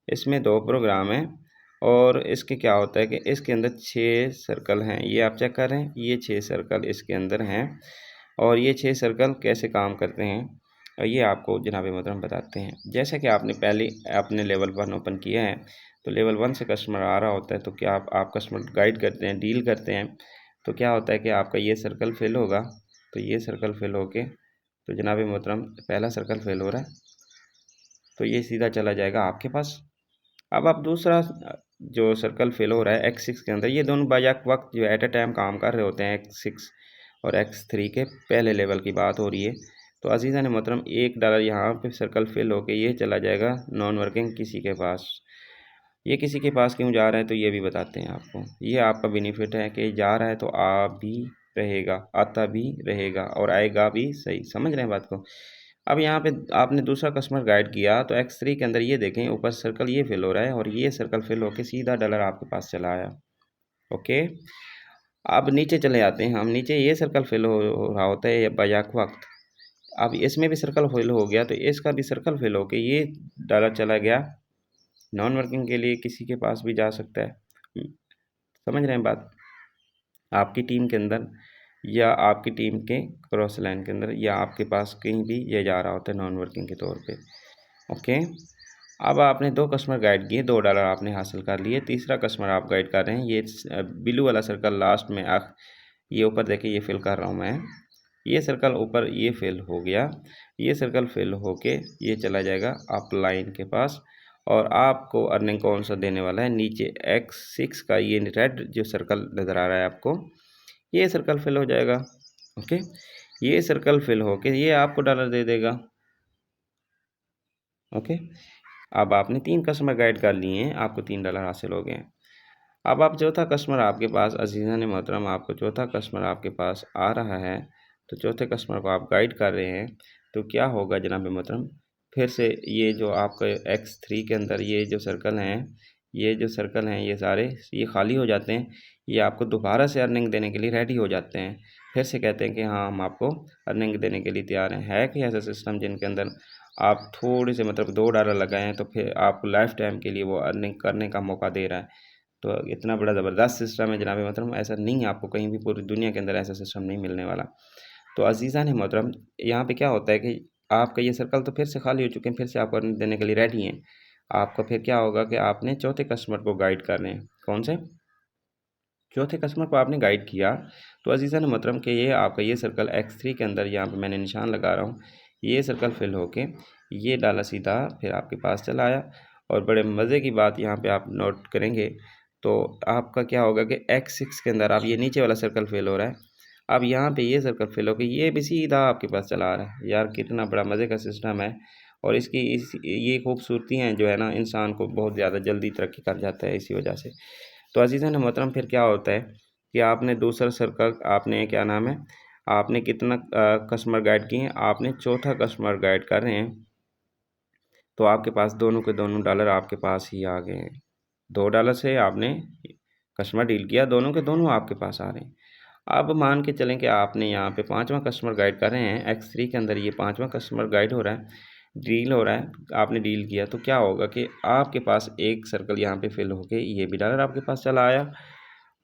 इसमें 2 प्रोग्राम हैं। और इसके क्या होता है कि इसके अंदर 6 सर्कल हैं, ये आप चेक कर रहे हैं, ये 6 सर्कल इसके अंदर हैं। और ये 6 सर्कल कैसे काम करते हैं और ये आपको जनाब मोहतरम बताते हैं। जैसे कि आपने पहले अपने लेवल 1 ओपन किया है, तो लेवल 1 से कस्टमर आ रहा होता है, तो क्या आप कस्टमर गाइड करते हैं, डील करते हैं, तो क्या होता है कि आपका ये सर्कल फिल होगा। तो ये सर्कल फिल होके, तो जनाब मोहतरम पहला सर्कल फिल हो रहा है, तो ये सीधा चला जाएगा आपके पास। अब आप दूसरा जो सर्कल फिल हो रहा है X6 के अंदर, ये दोनों बाजाक वक्त जो एट ए टाइम काम कर रहे होते हैं, X6 और X3 के पहले लेवल की बात हो रही है। तो अजीज़ा ने मोहतरम $1 यहाँ पे सर्कल फिल होके ये चला जाएगा नॉन वर्किंग किसी के पास। ये किसी के पास क्यों जा रहा है, तो ये भी बताते हैं आपको। ये आपका बेनिफिट है कि जा रहा है तो आ भी रहेगा, आता भी रहेगा और आएगा भी, सही समझ रहे हैं बात को। अब यहाँ पे आपने दूसरा कस्टमर गाइड किया, तो X3 के अंदर ये देखें ऊपर सर्कल ये फिल हो रहा है और ये सर्कल फिल होके सीधा डॉलर आपके पास चला आया। ओके, अब नीचे चले जाते हैं हम। नीचे ये सर्कल फिल हो रहा होता है बजाक वक्त। अब इसमें भी सर्कल फिल हो गया, तो इसका भी सर्कल फिल होके ये डॉलर चला गया नॉन वर्किंग के लिए, किसी के पास भी जा सकता है। समझ रहे हैं बात, आपकी टीम के अंदर या आपकी टीम के क्रॉस लाइन के अंदर या आपके पास कहीं भी ये जा रहा होता है नॉन वर्किंग के तौर पे। ओके, अब आपने 2 कस्टमर गाइड किए, $2 आपने हासिल कर लिए। तीसरा कस्टमर आप गाइड कर रहे हैं, ये ब्लू वाला सर्कल लास्ट में ये ऊपर देखिए, ये फिल कर रहा हूँ मैं, ये सर्कल ऊपर ये फिल हो गया, ये सर्कल फिल होके ये चला जाएगा अपलाइन के पास। और आपको अर्निंग कौन सा देने वाला है, नीचे X6 का ये रेड जो सर्कल नज़र आ रहा है आपको, ये सर्कल फिल हो जाएगा। ओके, ये सर्कल फिल होके ये आपको डॉलर दे देगा। ओके, अब आपने 3 कस्टमर गाइड कर लिए हैं, आपको $3 हासिल हो गए हैं। अब आप चौथा कस्टमर आपके पास, अजीज़ा ने मोहतरम आपको चौथा कस्टमर आपके पास आ रहा है, तो चौथे कस्टमर को आप गाइड कर रहे हैं, तो क्या होगा जनाब मोहतरम, फिर से ये जो आपका X3 के अंदर ये जो सर्कल हैं, ये जो सर्कल हैं ये सारे ये खाली हो जाते हैं, ये आपको दोबारा से अर्निंग देने के लिए रेडी हो जाते हैं। फिर से कहते हैं कि हाँ हम आपको अर्निंग देने के लिए तैयार हैं। है कि ऐसा सिस्टम जिनके अंदर आप थोड़े से मतलब $2 लगाएं तो फिर आपको लाइफ टाइम के लिए वो अर्निंग करने का मौका दे रहा है। तो इतना बड़ा ज़बरदस्त सिस्टम है जनाब मोहतरम, ऐसा नहीं है, आपको कहीं भी पूरी दुनिया के अंदर ऐसा सिस्टम नहीं मिलने वाला। तो अज़ीज़ा ने मोहतरम, यहाँ पे क्या होता है कि आपका ये सर्कल तो फिर से खाली हो चुके हैं, फिर से आपको अर्निंग देने के लिए रेडी हैं। आपका फिर क्या होगा कि आपने चौथे कस्टमर को गाइड करने हैं। कौन से चौथे कस्टमर को आपने गाइड किया, तो अज़ीज़ा ने मोहतरम कि ये आपका ये सर्कल X3 के अंदर यहाँ पे मैंने निशान लगा रहा हूँ, ये सर्कल फिल होके ये डाला सीधा फिर आपके पास चला आया। और बड़े मज़े की बात यहाँ पे आप नोट करेंगे, तो आपका क्या होगा कि X6 के अंदर आप ये नीचे वाला सर्कल फिल हो रहा है, अब यहाँ पे ये सर्कल फिल होके ये भी सीधा आपके पास चला आ रहा है। यार कितना बड़ा मज़े का सिस्टम है। और इसकी ये खूबसूरतियाँ जो है ना, इंसान को बहुत ज़्यादा जल्दी तरक्की कर जाता है इसी वजह से। तो अज़ीज़ान मोहतरम, फिर क्या होता है कि आपने दूसरा सर्कल, आपने क्या नाम है, आपने कितना कस्टमर गाइड किए हैं, आपने चौथा कस्टमर गाइड कर रहे हैं, तो आपके पास दोनों के दोनों डॉलर आपके पास ही आ गए हैं। $2 से आपने कस्टमर डील किया, दोनों के दोनों आपके पास आ रहे हैं। अब मान के चलें कि आपने यहाँ पे 5वां कस्टमर गाइड कर रहे हैं, X3 के अंदर ये 5वां कस्टमर गाइड हो रहा है, डील हो रहा है, आपने डील किया, तो क्या होगा कि आपके पास एक सर्कल यहाँ पे फिल होके ये भी डॉलर आपके पास चला आया।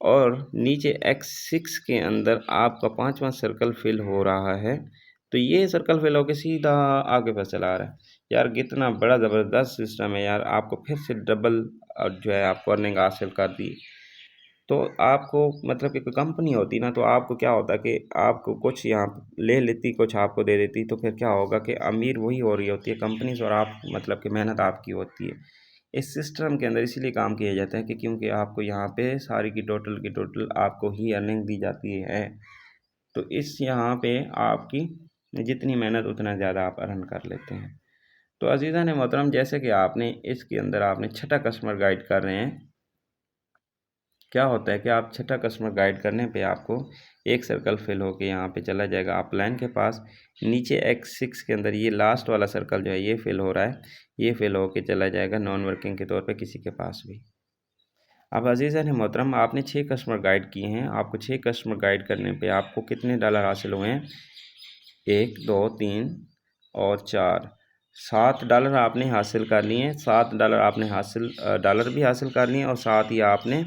और नीचे X6 के अंदर आपका 5वां सर्कल फिल हो रहा है, तो ये सर्कल फिल होके सीधा आपके पास चला आ रहा है। यार कितना बड़ा ज़बरदस्त सिस्टम है यार, आपको फिर से डबल जो है आपको अर्निंग हासिल कर दी। तो आपको मतलब कि कोई कंपनी होती ना, तो आपको क्या होता कि आपको कुछ यहाँ ले लेती, कुछ आपको दे देती, तो फिर क्या होगा कि अमीर वही हो रही होती है कंपनीज, और आप मतलब कि मेहनत आपकी होती है। इस सिस्टम के अंदर इसीलिए काम किया जाता है कि क्योंकि आपको यहाँ पे सारी की टोटल आपको ही अर्निंग दी जाती है। तो इस यहाँ पे आपकी जितनी मेहनत उतना ज़्यादा आप अर्न कर लेते हैं। तो अजीज़ा ने मोहतरम, जैसे कि आपने इसके अंदर आपने छठा कस्टमर गाइड कर रहे हैं, क्या होता है कि आप छठा कस्टमर गाइड करने पे आपको एक सर्कल फिल होके यहाँ पे चला जाएगा अपलाइन के पास। नीचे X6 के अंदर ये लास्ट वाला सर्कल जो है ये फिल हो रहा है, ये फिल होके चला जाएगा नॉन वर्किंग के तौर पे किसी के पास भी। अब अज़ीज़ान मोहतरम, आपने 6 कस्टमर गाइड किए हैं। आपको 6 कस्टमर गाइड करने पे आपको कितने डॉलर हासिल हुए हैं? 1, 2, 3 और 4, 7 डॉलर आपने हासिल कर लिए हैं। 7 डॉलर आपने डॉलर भी हासिल कर लिए हैं और साथ ही आपने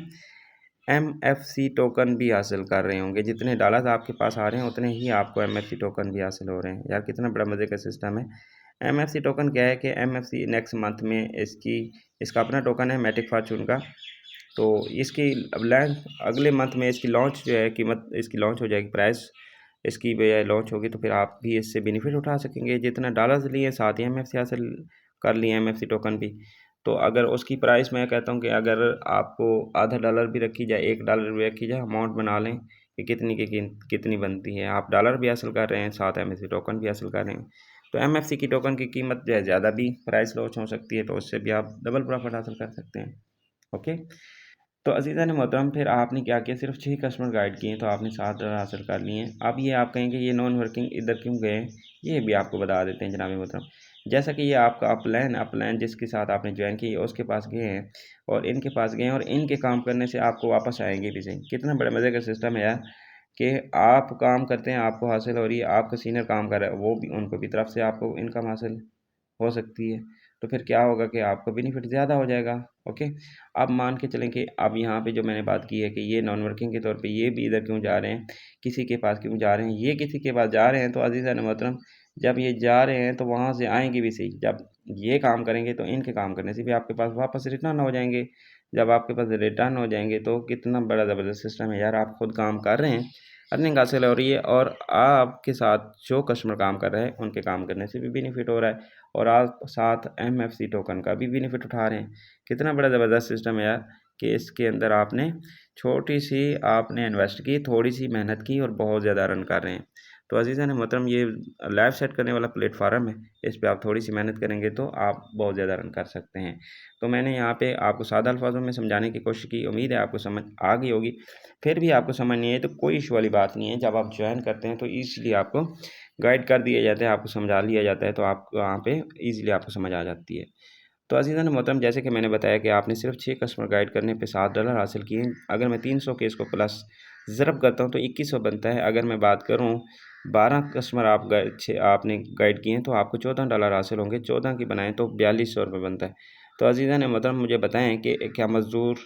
MFC टोकन भी हासिल कर रहे होंगे। जितने डॉलर्स आपके पास आ रहे हैं उतने ही आपको MFC टोकन भी हासिल हो रहे हैं। यार कितना बड़ा मज़े का सिस्टम है। MFC टोकन क्या है कि MFC नेक्स्ट मंथ में इसका अपना टोकन है मैटिक फॉर्चून का। तो इसकी अगले मंथ में इसकी लॉन्च जो है, कीमत इसकी लॉन्च हो जाएगी, प्राइस इसकी बजाय लॉन्च होगी, तो फिर आप भी इससे बेनिफिट उठा सकेंगे। जितना डॉलर्स लिए साथ ही MFC हासिल कर लिए, MFC टोकन भी। तो अगर उसकी प्राइस, मैं कहता हूँ कि अगर आपको आधा डॉलर भी रखी जाए, 1 डॉलर भी रखी जाए, अमाउंट बना लें कि कितनी बनती है। आप डॉलर भी हासिल कर रहे हैं, साथ MFC टोकन भी हासिल कर रहे हैं। तो MFC की टोकन की कीमत जो है ज़्यादा भी प्राइस लॉन्च हो सकती है, तो उससे भी आप डबल प्रॉफिट हासिल कर सकते हैं। ओके। तो अज़ीज़ान मोहतरम, फिर आपने क्या किया, सिर्फ 6 कस्टमर गाइड किए तो आपने 7 डॉलर हासिल कर लिए हैं। अब ये आप कहेंगे ये नॉन वर्किंग इधर क्यों गए, ये भी आपको बता देते हैं जनाब मोहतरम। जैसा कि ये आपका अपलाइन जिसके साथ आपने ज्वाइन की उसके पास गए हैं और इनके पास गए हैं, और इनके काम करने से आपको वापस आएंगे भी सही। कितना बड़ा मज़े का सिस्टम है यार कि आप काम करते हैं, आपको हासिल हो रही है, आपका सीनियर काम कर रहा है, वो भी उनको भी तरफ से आपको इनकम हासिल हो सकती है। तो फिर क्या होगा कि आपको बेनिफिट ज़्यादा हो जाएगा। ओके। अब मान के चलें कि अब यहाँ पे जो मैंने बात की है कि ये नॉन वर्किंग के तौर पे ये भी इधर क्यों जा रहे हैं, किसी के पास क्यों जा रहे हैं, ये किसी के पास जा रहे हैं तो अज़ीज़ान मोहतरम, जब ये जा रहे हैं तो वहाँ से आएंगे भी सही। जब ये काम करेंगे तो इनके काम करने से भी आपके पास वापस रिटर्न हो जाएंगे। जब आपके पास रिटर्न हो जाएंगे तो कितना बड़ा ज़बरदस्त सिस्टम है यार। आप खुद काम कर रहे हैं, अर्निंग हासिल हो रही है, और आपके साथ जो कस्टमर काम कर रहे हैं उनके काम करने से भी बेनिफिट हो रहा है, और आप साथ MFC टोकन का भी बेनिफिट उठा रहे हैं। कितना बड़ा ज़बरदस्त सिस्टम है यार कि इसके अंदर छोटी सी आपने इन्वेस्ट की, थोड़ी सी मेहनत की और बहुत ज़्यादा रन कर रहे हैं। तो अज़ीज़ान मोहतरम, ये लाइफ सेट करने वाला प्लेटफार्म है। इस पे आप थोड़ी सी मेहनत करेंगे तो आप बहुत ज़्यादा रन कर सकते हैं। तो मैंने यहाँ पे आपको सादा अल्फाजों में समझाने की कोशिश की, उम्मीद है आपको समझ आ गई होगी। फिर भी आपको समझ नहीं है तो कोई इशू वाली बात नहीं है। जब आप ज्वाइन करते हैं तो ईज़िली आपको गाइड कर दिया जाता है, आपको समझा लिया जाता है, तो आपको वहाँ पे ईज़िली आपको समझ आ जाती है। तो अज़ीज़ान मोहतरम, जैसे कि मैंने बताया कि आपने सिर्फ 6 कस्टमर गाइड करने पे 7 डॉलर हासिल किए। अगर मैं 300 के इसको प्लस ज़रब करता हूँ तो 2100 बनता है। अगर मैं बात करूँ 12 कस्टमर आपने गाइड किए हैं तो आपको 14 डॉलर हासिल होंगे। 14 की बनाएँ तो 4200 रुपये बनता है। तो अज़ीज़ान मोहतरम, मुझे बताएँ कि क्या मज़दूर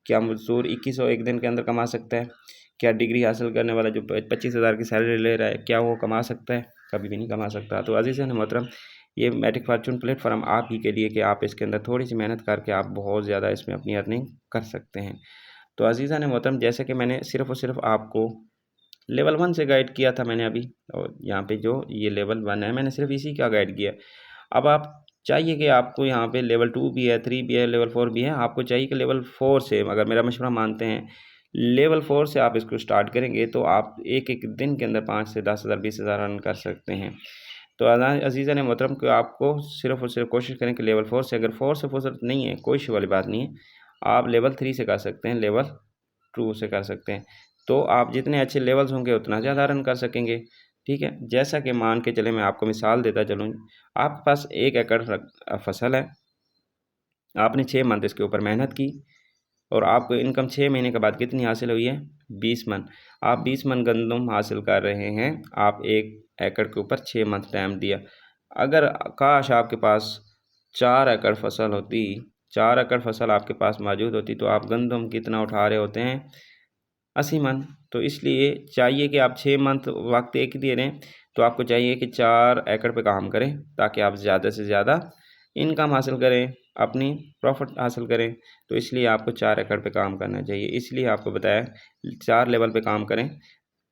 2100 एक दिन के अंदर कमा सकता है? क्या डिग्री हासिल करने वाला जो 25,000 की सैलरी ले रहा है, क्या वो कमा सकता है? कभी भी नहीं कमा सकता। तो अज़ीज़ान मोहतरम, ये मैटिक फॉर्चून प्लेटफॉर्म आप ही के लिए कि आप इसके अंदर थोड़ी सी मेहनत करके आप बहुत ज़्यादा इसमें अपनी अर्निंग कर सकते हैं। तो अज़ीज़ान मोहतरम, जैसे कि मैंने सिर्फ़ और सिर्फ आपको लेवल 1 से गाइड किया था मैंने अभी, और यहाँ पे जो ये लेवल 1 है मैंने सिर्फ इसी का गाइड किया। अब आप चाहिए कि आपको यहाँ पे लेवल 2 भी है, 3 भी है, लेवल 4 भी है। आपको चाहिए कि लेवल 4 से, अगर मेरा मशवरा मानते हैं, लेवल 4 से आप इसको स्टार्ट करेंगे तो आप एक-एक दिन के अंदर 5 से 10,000 20,000 अर्न कर सकते हैं। तो अज़ीज़ान मोहतरम, कि आपको सिर्फ़ और सिर्फ कोशिश करें कि लेवल 4 से, अगर 4 से फुर्सत नहीं है कोई इशू वाली बात नहीं है, आप लेवल 3 से कर सकते हैं, लेवल 2 से कर सकते हैं। तो आप जितने अच्छे लेवल्स होंगे उतना ज़्यादा अर्न कर सकेंगे। ठीक है? जैसा कि मान के चलें, मैं आपको मिसाल देता चलूँ, आपके पास 1 एकड़ फसल है, आपने 6 मंथ इसके ऊपर मेहनत की और आपको इनकम 6 महीने के बाद कितनी हासिल हुई है? 20 मन। आप 20 मन गंदम हासिल कर रहे हैं, आप 1 एकड़ के ऊपर 6 मंथ टाइम दिया। अगर काश आपके पास 4 एकड़ फसल होती, 4 एकड़ फसल आपके पास मौजूद होती, तो आप गंदम कितना उठा रहे होते हैं? 80 मन। तो इसलिए चाहिए कि आप 6 मंथ वक्त एक ही दे रहे हैं, तो आपको चाहिए कि 4 एकड़ पे काम करें ताकि आप ज़्यादा से ज़्यादा इनकम हासिल करें, अपनी प्रॉफिट हासिल करें। तो इसलिए आपको 4 एकड़ पे काम करना चाहिए। इसलिए आपको बताया 4 लेवल पे काम करें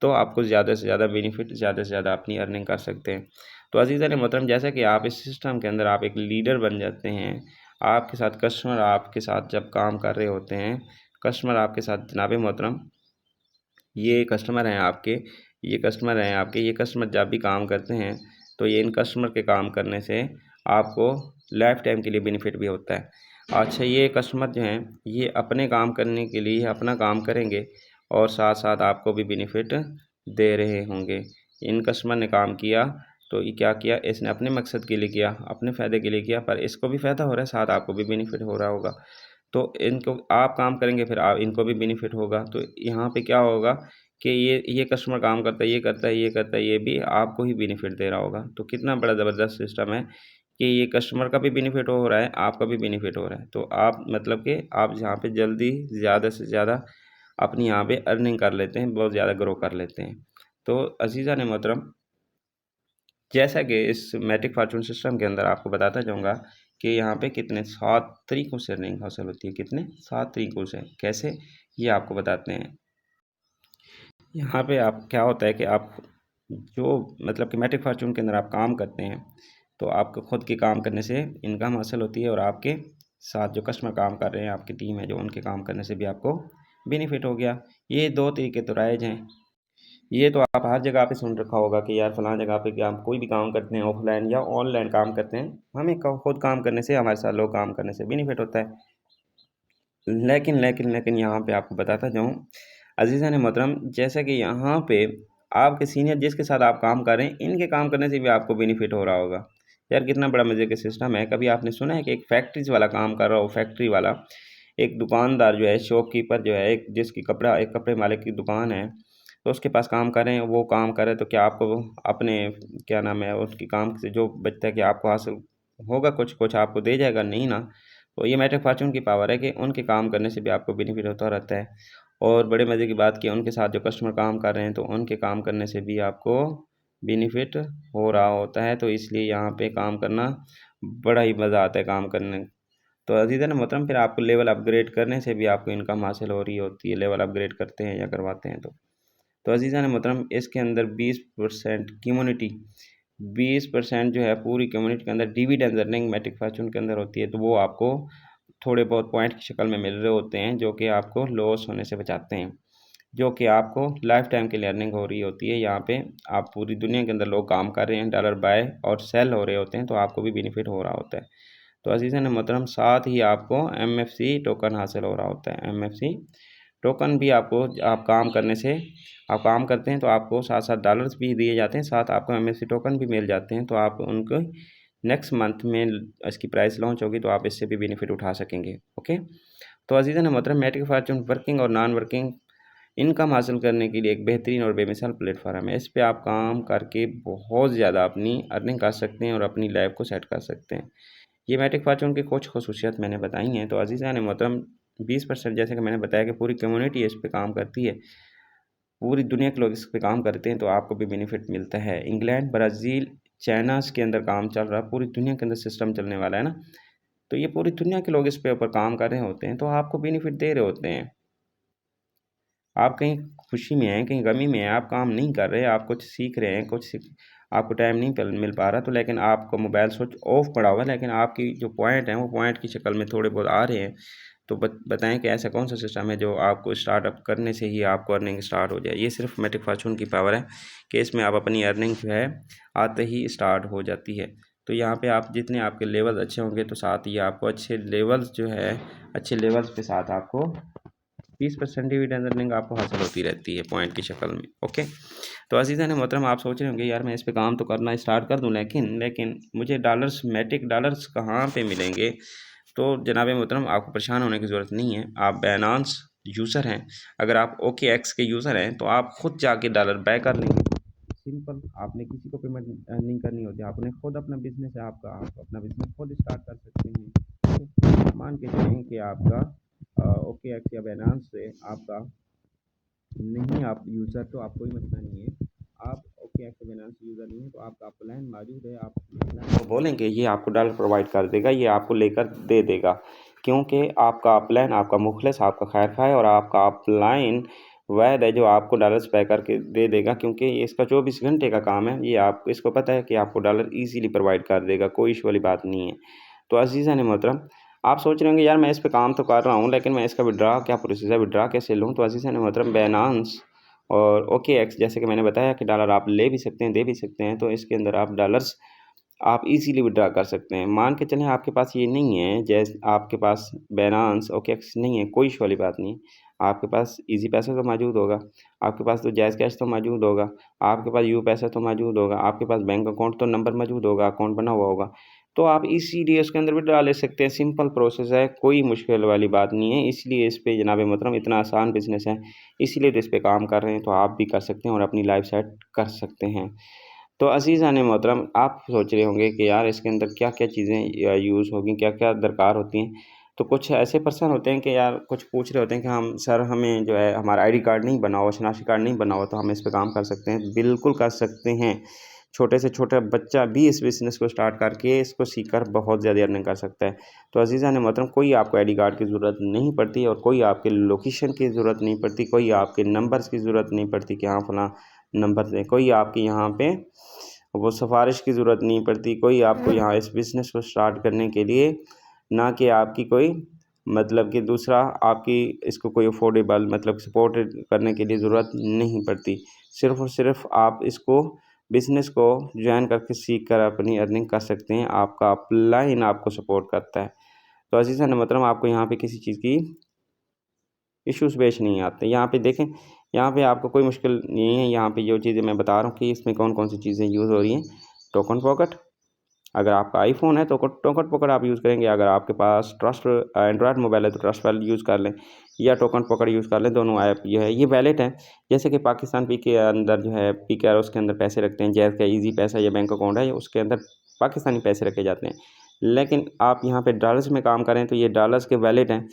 तो आपको ज़्यादा से ज़्यादा बेनिफिट, ज़्यादा से ज़्यादा अपनी अर्निंग कर सकते हैं। तो अज़ीज़ान मोहतरम, जैसा कि आप इस सिस्टम के अंदर आप एक लीडर बन जाते हैं, आपके साथ कस्टमर आपके साथ जब काम कर रहे होते हैं, कस्टमर आपके साथ जनाब मोहतरम, ये कस्टमर जब भी काम करते हैं तो ये इन कस्टमर के काम करने से आपको लाइफ टाइम के लिए बेनिफिट भी होता है। अच्छा, ये कस्टमर जो हैं ये अपने काम करने के लिए अपना काम करेंगे और साथ साथ आपको भी बेनिफिट दे रहे होंगे। इन कस्टमर ने काम किया तो ये क्या किया, इसने अपने मकसद के लिए किया, अपने फ़ायदे के लिए किया, पर इसको भी फ़ायदा हो रहा है, साथ आपको भी बेनिफिट हो रहा होगा। तो इनको आप काम करेंगे फिर आप इनको भी बेनिफिट होगा। तो यहाँ पे क्या होगा कि ये कस्टमर काम करता है, ये करता है, ये करता है, ये भी आपको ही बेनिफिट दे रहा होगा। तो कितना बड़ा ज़बरदस्त सिस्टम है कि ये कस्टमर का भी बेनिफिट हो रहा है, आपका भी बेनिफिट हो रहा है। तो आप मतलब कि आप यहाँ पे जल्दी ज़्यादा से ज़्यादा अपनी यहाँ पे अर्निंग कर लेते हैं, बहुत ज़्यादा ग्रो कर लेते हैं। तो अज़ीज़ान मोहतरम, जैसा कि इस मैट्रिक फॉर्चून सिस्टम के अंदर आपको बताता जाऊँगा कि यहाँ पे कितने 7 तरीकों से अर्निंग हासिल होती है। कितने 7 तरीकों से, कैसे, ये आपको बताते हैं। यहाँ पे आप क्या होता है कि आप जो मतलब कि मैट्रिक फॉर्चून के अंदर आप काम करते हैं, तो आपको खुद के काम करने से इनकम हासिल होती है और आपके साथ जो कस्टमर काम कर रहे हैं, आपकी टीम है जो, उनके काम करने से भी आपको बेनिफिट हो गया। ये 2 तरीके तो राइज हैं। ये तो आप हर जगह पे सुन रखा होगा कि यार फलां जगह पे कि हम कोई भी काम करते हैं, ऑफलाइन या ऑनलाइन काम करते हैं, हमें खुद काम करने से, हमारे साथ लोग काम करने से बेनिफिट होता है। लेकिन यहाँ पे आपको बताता जाऊँ अज़ीज़ान मोहतरम, जैसा कि यहाँ पे आपके सीनियर जिसके साथ आप काम कर रहे हैं, इनके काम करने से भी आपको बेनिफिट हो रहा होगा। यार कितना बड़ा मज़े का सिस्टम है। कभी आपने सुना है कि एक फैक्ट्रीज़ वाला काम कर रहा हो, फैक्ट्री वाला, एक दुकानदार जो है, शॉपकीपर जो है, एक जिसकी एक कपड़े मालिक की दुकान है, तो उसके पास काम कर रहे हैं, वो काम कर रहे हैं, तो क्या आपको अपने क्या नाम है, उसकी काम से जो बचता है, कि आपको हासिल होगा कुछ आपको दे जाएगा? नहीं ना। तो ये मैटर फॉर्चून की पावर है कि उनके काम करने से भी आपको बेनिफिट होता रहता है। और बड़े मज़े की बात कि उनके साथ जो कस्टमर काम कर रहे हैं, तो उनके काम करने से भी आपको बेनिफिट हो रहा होता है। तो इसलिए यहाँ पे काम करना बड़ा ही मज़ा आता है काम करने। तो अज़ीज़ान मोहतरम, फिर आपको लेवल अपग्रेड करने से भी आपको इनकम हासिल हो रही होती है, लेवल अपग्रेड करते हैं या करवाते हैं तो अज़ीज़ान मोहतरम, इसके अंदर 20% कम्युनिटी, 20% जो है पूरी कम्युनिटी के अंदर डिविडेंड अर्निंग मैट्रिक फॉर्चून के अंदर होती है। तो वो आपको थोड़े बहुत पॉइंट की शक्ल में मिल रहे होते हैं, जो कि आपको लॉस होने से बचाते हैं, जो कि आपको लाइफ टाइम के लिए अर्निंग हो रही होती है। यहाँ पे आप पूरी दुनिया के अंदर लोग काम कर रहे हैं, डॉलर बाय और सेल हो रहे होते हैं, तो आपको भी बेनिफिट हो रहा होता है। तो अज़ीज़ान मोहतरम, साथ ही आपको MFC टोकन हासिल हो रहा होता है। MFC टोकन भी आपको, आप काम करने से, आप काम करते हैं तो आपको साथ साथ डॉलर्स भी दिए जाते हैं, साथ आपको MFC टोकन भी मिल जाते हैं। तो आप उनको नेक्स्ट मंथ में इसकी प्राइस लॉन्च होगी, तो आप इससे भी बेनिफिट उठा सकेंगे। ओके। तो अज़ीज़ान मोहतरम, मैट्रिक फॉर्चून वर्किंग और नॉन वर्किंग इनकम हासिल करने के लिए एक बेहतरीन और बेमिसाल प्लेटफॉर्म है। इस पे आप काम करके बहुत ज़्यादा अपनी अर्निंग कर सकते हैं और अपनी लाइफ को सेट कर सकते हैं। ये मैट्रिक फॉर्चून की कुछ खसूसियात मैंने बताई हैं। तो अज़ीज़ान मोहतरम, 20% जैसे कि मैंने बताया कि पूरी कम्युनिटी इस पे काम करती है, पूरी दुनिया के लोग इस पे काम करते हैं, तो आपको भी बेनिफिट मिलता है। इंग्लैंड, ब्राज़ील, चाइना के अंदर काम चल रहा है, पूरी दुनिया के अंदर सिस्टम चलने वाला है ना। तो ये पूरी दुनिया के लोग इस पे ऊपर काम कर रहे होते हैं, तो आपको बेनिफिट दे रहे होते हैं। आप कहीं खुशी में हैं, कहीं गमी में हैं, आप काम नहीं कर रहे, आप कुछ सीख रहे हैं, आपको टाइम नहीं मिल पा रहा, तो लेकिन आपका मोबाइल स्विच ऑफ पड़ा हुआ है, लेकिन आपकी जो पॉइंट हैं वो पॉइंट की शक्ल में थोड़े बहुत आ रहे हैं। तो बताएं कि ऐसा कौन सा सिस्टम है जो आपको स्टार्टअप करने से ही आपको अर्निंग स्टार्ट हो जाए। ये सिर्फ मैट्रिक फॉर्चून की पावर है कि इसमें आप अपनी अर्निंग जो है आते ही स्टार्ट हो जाती है। तो यहाँ पे आप जितने आपके लेवल अच्छे होंगे, तो साथ ही आपको अच्छे लेवल्स जो है, अच्छे लेवल्स के साथ आपको 20% डिविडेंड अर्निंग आपको हासिल होती रहती है पॉइंट की शक्ल में। ओके। तो अज़ीज़ान मोहतरम, आप सोच रहे होंगे यार मैं इस पे काम तो करना स्टार्ट कर दूं, लेकिन मुझे डॉलर्स, मैट्रिक डॉलर्स कहाँ पे मिलेंगे? तो जनाब मोहतरम, आपको परेशान होने की ज़रूरत नहीं है। आप बैनांस यूज़र हैं, अगर आप OKX के यूज़र हैं, तो आप खुद जाके डॉलर बाय कर लेंगे। सिंपल, आपने किसी को पेमेंट नहीं करनी होती, आपने खुद अपना बिजनेस है, आपका आप अपना बिजनेस खुद स्टार्ट कर सकते हैं। ठीक है? मान के चलें कि आपका OKX या बैनांस से आपका नहीं, आप यूज़र, तो आप कोई मसला नहीं है। आप OKX या बैनांस यूज़र नहीं है, तो आपका प्लान मौजूद है, आप प्लान को बोलेंगे, ये आपको डॉलर प्रोवाइड कर देगा, ये आपको लेकर दे देगा, क्योंकि आपका प्लान, आपका मुखलिस, आपका खैर खा है, और आपका अपलाइन वैद है जो आपको डॉलर्स पे करके दे देगा, क्योंकि इसका 24 घंटे का काम है। ये आप, इसको पता है कि आपको डॉलर ईजीली प्रोवाइड कर देगा, कोई इशू वाली बात नहीं है। तो अज़ीज़ान मोहतरम, आप सोच रहे होंगे यार मैं इस पे काम तो कर रहा हूँ, लेकिन मैं इसका विड्रा क्या प्रोसेस है, विड्रा कैसे लूँ? तो अज़ीज़ान मोहतरम, बैनांस और OKX, जैसे कि मैंने बताया कि डॉलर आप ले भी सकते हैं, दे भी सकते हैं, तो इसके अंदर आप डॉलर्स आप इजीली विड्रा कर सकते हैं। मान के चलें आपके पास ये नहीं है, जैसे आपके पास बैनांस OKX नहीं है, कोई इशू वाली बात नहीं। आपके पास इजी पैसा तो मौजूद होगा, आपके पास तो जायज़ कैश तो मौजूद होगा, आपके पास यू पैसा तो मौजूद होगा, आपके पास बैंक अकाउंट तो नंबर मौजूद होगा, अकाउंट बना हुआ होगा। तो आप इसीलिए उसके अंदर भी डाल ले सकते हैं। सिंपल प्रोसेस है, कोई मुश्किल वाली बात नहीं है। इसलिए इस पे जनाब मोहतरम इतना आसान बिज़नेस है, इसीलिए तो इस पे काम कर रहे हैं। तो आप भी कर सकते हैं और अपनी लाइफ सेट कर सकते हैं। तो अज़ीज़ान मोहतरम, आप सोच रहे होंगे कि यार इसके अंदर क्या-क्या चीज़ें यूज़ होगी, क्या-क्या दरकार होती हैं। तो कुछ ऐसे पर्सन होते हैं कि यार कुछ पूछ रहे होते हैं कि हम सर हमें जो है हमारा आईडी कार्ड नहीं बना हुआ, शनाख्ती कार्ड नहीं बना हुआ, तो हम इस पे काम कर सकते हैं। बिल्कुल कर सकते हैं। छोटे से छोटा बच्चा भी इस बिज़नेस को स्टार्ट करके इसको सीख कर बहुत ज़्यादा अर्निंग कर सकता है। तो अज़ीज़ान मोहतरम, कोई आपको आईडी कार्ड की ज़रूरत नहीं पड़ती और कोई आपके लोकेशन की ज़रूरत नहीं पड़ती, कोई आपके नंबर्स की ज़रूरत नहीं पड़ती कि हाँ फलाँ नंबर दें, कोई आपकी यहाँ पे वो सिफ़ारिश की ज़रूरत नहीं पड़ती, कोई आपको यहाँ इस बिज़नेस को स्टार्ट करने के लिए ना कि आपकी कोई मतलब कि दूसरा आपकी इसको कोई अफोर्डेबल मतलब सपोर्ट करने के लिए ज़रूरत नहीं पड़ती। सिर्फ़ और सिर्फ़ आप इसको बिज़नेस को जॉइन करके सीख कर अपनी अर्निंग कर सकते हैं। आपका अपलाइन आपको सपोर्ट करता है। तो अज़ीज़ान मोहतरम, आपको यहाँ पे किसी चीज़ की इश्यूज़ पेश नहीं आते। यहाँ पे देखें, यहाँ पे आपको कोई मुश्किल नहीं है। यहाँ पे जो चीज़ें मैं बता रहा हूँ कि इसमें कौन-कौन सी चीज़ें यूज़ हो रही हैं। टोकन पॉकेट, अगर आपका आईफ़ोन है तो टोकन पॉकेट आप यूज़ करेंगे। अगर आपके पास ट्रस्ट एंड्रॉयड मोबाइल है तो ट्रस्ट वैलेट यूज़ कर लें या टोकन पॉकेट यूज़ कर लें। दोनों ऐप ये है, ये वैलेट है। जैसे कि पाकिस्तान पे के अंदर जो है पीकेआर उसके अंदर पैसे रखते हैं। जैज़ का ईज़ी पैसा या बैंक अकाउंट है, उसके अंदर पाकिस्तानी पैसे रखे जाते हैं। लेकिन आप यहाँ पे डॉलर्स में काम करें तो ये डॉलर्स के वैलेट हैं।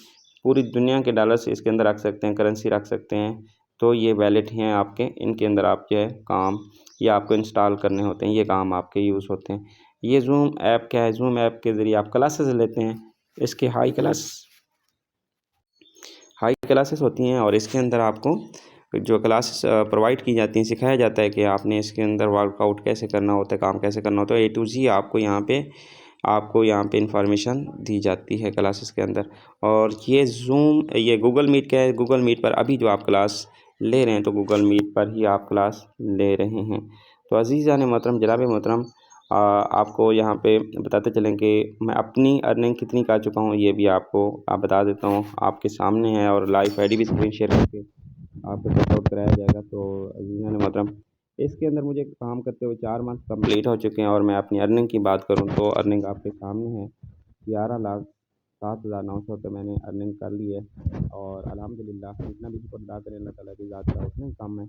पूरी दुनिया के डॉलर्स इसके अंदर रख सकते हैं, करेंसी रख सकते हैं। तो ये वैलेट हैं आपके, इनके अंदर आप जो है काम या आपको इंस्टॉल करने होते हैं, ये काम आपके यूज़ होते हैं। ये ज़ूम ऐप क्या है, ज़ूम ऐप के ज़रिए आप क्लासेस लेते हैं। इसके हाई क्लासेस होती हैं और इसके अंदर आपको जो क्लासेस प्रोवाइड की जाती हैं, सिखाया जाता है कि आपने इसके अंदर वर्कआउट कैसे करना होता है, काम कैसे करना होता है। ए टू ज़ी आपको यहाँ पे इन्फॉर्मेशन दी जाती है क्लासेस के अंदर। और ये गूगल मीट क्या है, गूगल मीट पर अभी जो आप क्लास ले रहे हैं तो गूगल मीट पर ही आप क्लास ले रहे हैं। तो अज़ीज़ान मोहतरम, जनाब मोहतरम, आपको यहाँ पे बताते चलें कि मैं अपनी अर्निंग कितनी कर चुका हूँ, ये भी आपको बता देता हूँ। आपके सामने है और लाइव आईडी भी स्क्रीन शेयर करके आपको चेकआउट कराया जाएगा। तो अज़ीज़ान मोहतरम, इसके अंदर मुझे काम करते हुए 4 मंथ कंप्लीट हो चुके हैं और मैं अपनी अर्निंग की बात करूँ तो अर्निंग आपके सामने है। 11,07,900 मैंने अर्निंग कर ली है और अल्हम्दुलिल्लाह जितना भी शुक्र अदा करें अल्लाह ताला की ज़ात का उतना ही कम है।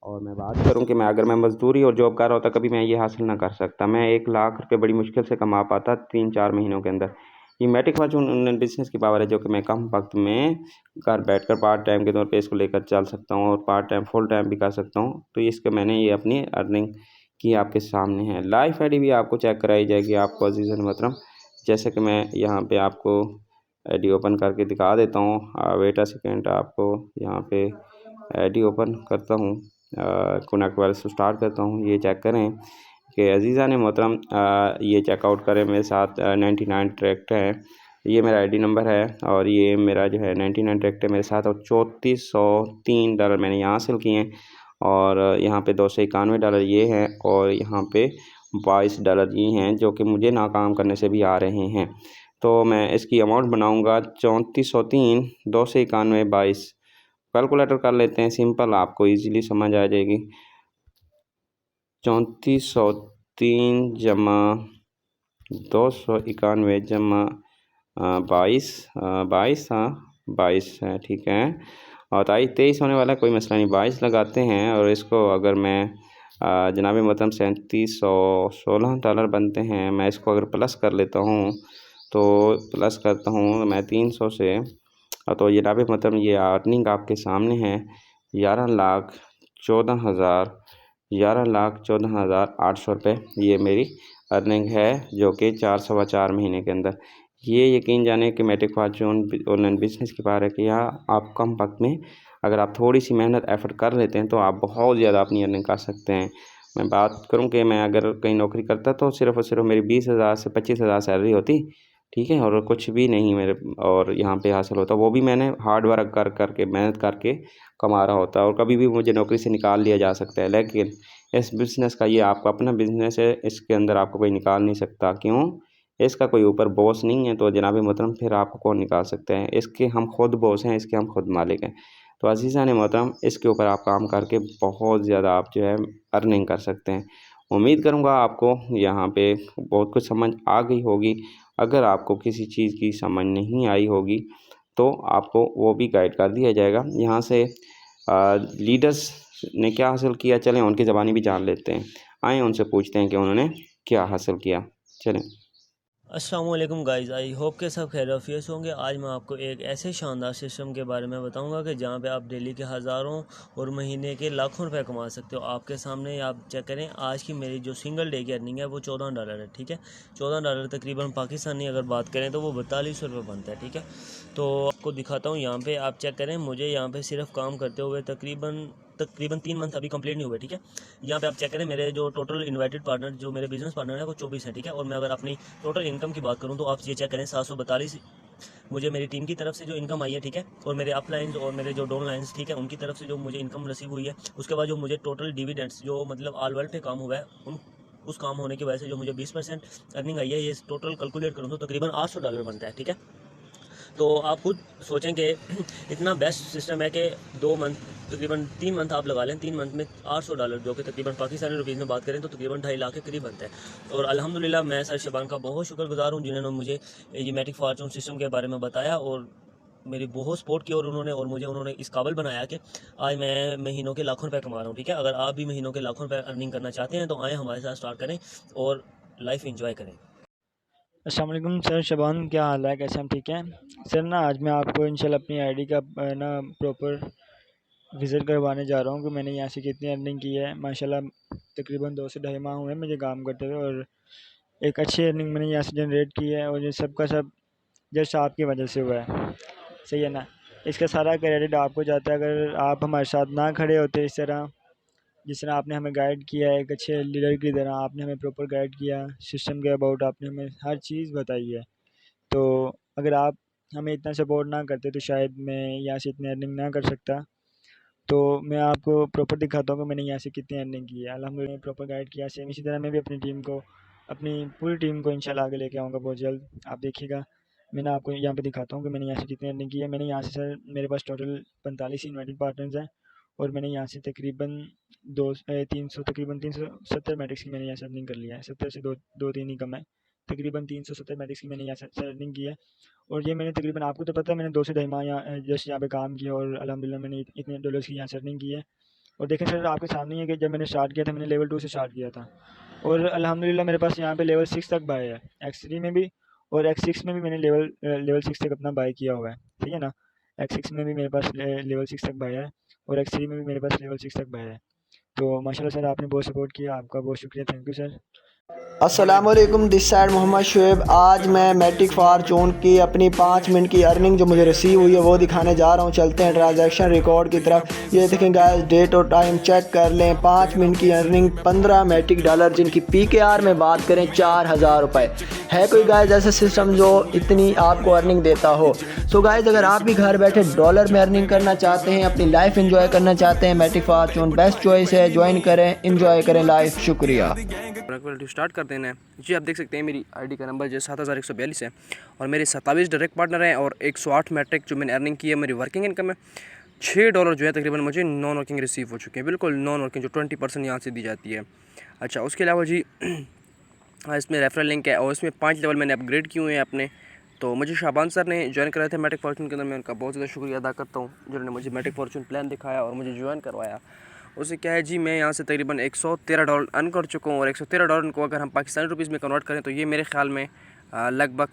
और मैं बात करूँ कि अगर मैं मज़दूरी और जॉब कर रहा होता कभी मैं ये हासिल ना कर सकता। मैं 1 लाख रुपये बड़ी मुश्किल से कमा पाता 3-4 महीनों के अंदर। ये मैटिक फॉर्च्यून बिज़नेस की पावर है जो कि मैं कम वक्त में घर बैठकर पार्ट टाइम के तौर पे इसको लेकर चल सकता हूँ और पार्ट टाइम फुल टाइम भी कर सकता हूँ। तो इसका मैंने ये अपनी अर्निंग की आपके सामने है। लाइव आईडी भी आपको चेक कराई जाएगी आपको अज़ीज़ान मोहतरम। जैसे कि मैं यहाँ पे आपको आईडी ओपन करके दिखा देता हूँ। वेट अ सेकेंड, आपको यहाँ पे आईडी ओपन करता हूँ, कनेक्ट वाले से स्टार्ट करता हूँ। ये चेक करें कि अज़ीज़ान मोहतरम, ये चेकआउट करें मेरे साथ 99 ट्रैक्ट है। ये मेरा आईडी नंबर है और ये मेरा जो है 99 ट्रैक्ट है मेरे साथ और $3403 मैंने यहाँ हासिल किए हैं। और यहाँ पे $291 ये हैं और यहाँ पे $22 ये हैं जो कि मुझे नाकाम करने से भी आ रहे हैं। तो मैं इसकी अमाउंट बनाऊँगा 3403, 291, 22। कैलकुलेटर कर लेते हैं, सिंपल आपको ईज़िली समझ आ जाएगी। 3403 जमा 291 जमा 22, 22, हाँ 22 है, ठीक है। और 23 होने वाला है, कोई मसला नहीं, 22 लगाते हैं। और इसको अगर मैं जनाब मोहतरम $3716 बनते हैं। मैं इसको अगर प्लस कर लेता हूँ तो प्लस करता हूँ मैं 300 से, तो जनाब मोहतरम ये अर्निंग आपके सामने है 11,14,800 रुपये। ये मेरी अर्निंग है जो कि 4-4.25 महीने के अंदर। ये यकीन जाने कि मैटिक फॉर्च्यून ऑनलाइन बिज़नेस की बात है कि यहाँ आप कम वक्त में अगर आप थोड़ी सी मेहनत एफ़र्ट कर लेते हैं तो आप बहुत ज़्यादा अपनी अर्निंग कर सकते हैं। मैं बात करूं कि मैं अगर कहीं नौकरी करता तो सिर्फ़ और सिर्फ मेरी 20,000 से 25,000 सैलरी होती, ठीक है, और कुछ भी नहीं मेरे और यहाँ पे हासिल होता। वो भी मैंने हार्ड वर्क कर के मेहनत करके कमा रहा होता और कभी भी मुझे नौकरी से निकाल लिया जा सकता है। लेकिन इस बिज़नेस का ये आपका अपना बिज़नेस है, इसके अंदर आपको कोई निकाल नहीं सकता। क्यों? इसका कोई ऊपर बॉस नहीं है। तो जनाब मोहतरम फिर आपको कौन निकाल सकते हैं? इसके हम खुद बॉस हैं, इसके हम खुद मालिक हैं। तो अज़ीज़ान मोहतरम, इसके ऊपर आप काम करके बहुत ज़्यादा आप जो है अर्निंग कर सकते हैं। उम्मीद करूँगा आपको यहाँ पे बहुत कुछ समझ आ गई होगी। अगर आपको किसी चीज़ की समझ नहीं आई होगी तो आपको वो भी गाइड कर दिया जाएगा। यहाँ से लीडर्स ने क्या हासिल किया, चलें उनकी ज़बानी भी जान लेते हैं। आएँ उनसे पूछते हैं कि उन्होंने क्या हासिल किया। चलें। अस्सलाम वालेकुम गाइज़, आई होप के सब खैरियत से होंगे। आज मैं आपको एक ऐसे शानदार सिस्टम के बारे में बताऊंगा कि जहां पे आप डेली के हज़ारों और महीने के लाखों रुपए कमा सकते हो। आपके सामने आप चेक करें, आज की मेरी जो सिंगल डे की अर्निंग है वो $14 है। ठीक है, $14 तकरीबन पाकिस्तानी अगर बात करें तो वो 4200 रुपये बनता है। ठीक है, तो आपको दिखाता हूँ। यहाँ पर आप चेक करें, मुझे यहाँ पर सिर्फ काम करते हुए तकरीबन 3 मंथ अभी कंप्लीट नहीं हुए। ठीक है, यहाँ पे आप चेक करें, मेरे जो टोटल इन्वाइटेड पार्टनर जो मेरे बिजनेस पार्टनर है वो 24 है। ठीक है, और मैं अगर अपनी टोटल इनकम की बात करूँ तो आप ये चेक करें, 742 मुझे मेरी टीम की तरफ से जो इनकम आई है। ठीक है, और मेरे अपलाइंस और मेरे जो डाउन लाइन्स, ठीक है, उनकी तरफ से जो मुझे इनकम रिसीव हुई है। उसके बाद जो मुझे टोटल डिविडेंड्स जो मतलब ऑल वर्ल्ड पे काम हुआ है, उस काम होने की वजह से जो मुझे 20% अर्निंग आई है, ये टोटल कैलकुलेट करूँ तो तकरीबन $800 बनता है। ठीक है, तो आप खुद सोचें कि इतना बेस्ट सिस्टम है कि 2 मंथ तकरीबन 3 मंथ आप लगा लें। 3 मंथ में $800 जो कि तकरीबन पाकिस्तानी रुपीज़ में बात करें तो तकरीबन 2.5 लाख के करीब बनता है। और अल्हम्दुलिल्लाह मैं सर शबान का बहुत शुक्रगुजार हूँ जिन्होंने मुझे ये मैटिक फॉर्चून सिस्टम के बारे में बताया और मेरी बहुत सपोर्ट की, और उन्होंने इस काबिल बनाया कि आज मैं महीनों के लाखों रुपये कमा रहा हूँ। ठीक है, अगर आप भी महीनों के लाखों रुपये अर्निंग करना चाहते हैं तो आएँ हमारे साथ स्टार्ट करें और लाइफ इंजॉय करें। अस्सलाम वालेकुम सर शबान, क्या हाल है, कैसे हम ठीक हैं सर? ना आज मैं आपको इंशाल्लाह अपनी आईडी का ना प्रॉपर विज़िट करवाने जा रहा हूँ कि मैंने यहाँ से कितनी अर्निंग की है। माशाल्लाह तकरीबन 2 से 2.5 माह हुए हैं मुझे काम करते हुए, और एक अच्छी अर्निंग मैंने यहाँ से जनरेट की है, और ये सब का सब जस्ट आपकी वजह से हुआ है। सही है ना? इसका सारा क्रेडिट आपको जाता है। अगर आप हमारे साथ ना खड़े होते इस तरह, जिस तरह आपने हमें गाइड किया है, एक अच्छे लीडर की तरह आपने हमें प्रॉपर गाइड किया, सिस्टम के अबाउट आपने हमें हर चीज़ बताई है, तो अगर आप हमें इतना सपोर्ट ना करते तो शायद मैं यहाँ से इतनी अर्निंग ना कर सकता। तो मैं आपको प्रॉपर दिखाता हूँ कि मैंने यहाँ से कितनी अर्निंग की है। अल्हम्दुलिल्लाह प्रॉपर गाइड किया। सेम इसी तरह मैं भी अपनी पूरी टीम को इंशाल्लाह आगे लेके आऊँगा बहुत जल्द। आप देखिएगा, मैं आपको यहाँ पे दिखाता हूँ कि मैंने यहाँ से कितनी अर्निंग की है। मैंने यहाँ से सर मेरे पास टोटल 45 इन्वाइटेड पार्टनर्स हैं, और मैंने यहाँ से तकरीबन 370 मैट्रिक्स की मैंने यहाँ से अर्निंग कर लिया है। 70 से दो तीन ही कम है, तकरीबन 370 मैट्रिक्स की मैंने यहाँ से अर्निंग की है। और ये मैंने तकरीबन, आपको तो पता है, मैंने 2 से 2.5 माह जस्ट यहाँ पे काम किया, और अल्हम्दुलिल्लाह मैंने इतने डॉलर्स की यहाँ से अर्निंग की है। और देखें सर, आपके सामने ही है कि जब मैंने स्टार्ट किया था मैंने लेवल 2 से स्टार्ट किया था, और अल्हम्दुलिल्लाह मेरे पास यहाँ पे लेवल 6 तक बाय है। X3 में भी और X6 में भी मैंने लेवल 6 तक अपना बाय किया हुआ है। ठीक है ना? X6 में भी मेरे पास लेवल 6 तक बाय है, और X3 में भी मेरे पास लेवल 6 तक बाय है। तो माशाल्लाह सर, आपने बहुत सपोर्ट किया, आपका बहुत शुक्रिया, थैंक यू सर। अस्सलामुअलैकुम, दिस साइड मोहम्मद शुएब। आज मैं मैटिक फॉर्चून की अपनी 5 मिनट की अर्निंग जो मुझे रिसीव हुई है वो दिखाने जा रहा हूँ। चलते हैं ट्रांजैक्शन रिकॉर्ड की तरफ। ये देखें गाइस, डेट और टाइम चेक कर लें। 5 मिनट की अर्निंग 15 मैटिक डॉलर, जिनकी PKR में बात करें 4000 रुपये। है कोई गाइस ऐसा सिस्टम जो इतनी आपको अर्निंग देता हो? सो गाइस, अगर आप भी घर बैठे डॉलर में अर्निंग करना चाहते हैं, अपनी लाइफ एंजॉय करना चाहते हैं, मैटिक फॉर्चून बेस्ट चॉइस है। ज्वाइन करें, एंजॉय करें लाइफ। शुक्रिया। स्टार्ट कर देना है जी। आप देख सकते हैं मेरी आईडी का नंबर जो 7142 है, और मेरे 27 डायरेक्ट पार्टनर हैं, और 108 मैट्रिक जो मैंने अर्निंग की है। मेरी वर्किंग इनकम है $6 जो है तकरीबन मुझे नॉन वर्किंग रिसीव हो चुके हैं, बिल्कुल नॉन वर्किंग, जो 20% यहाँ से दी जाती है। अच्छा, उसके अलावा जी इसमें रेफरल लिंक है, और इसमें 5 लेवल मैंने अपग्रेड किए हुए हैं अपने। तो मुझे शाबान सर ने ज्वाइन कराया था मैटिक फॉर्चून के अंदर, मैं उनका बहुत ज़्यादा शुक्रिया अदा करता हूँ जिन्होंने मुझे मैटिक फॉर्चून प्लान दिखाया और मुझे ज्वाइन करवाया। उससे क्या है जी, मैं यहाँ से तकरीबन $113 अर्न कर चुका हूँ, और $113 को अगर हम पाकिस्तानी रुपीज़ में कन्वर्ट करें तो ये मेरे ख्याल में लगभग,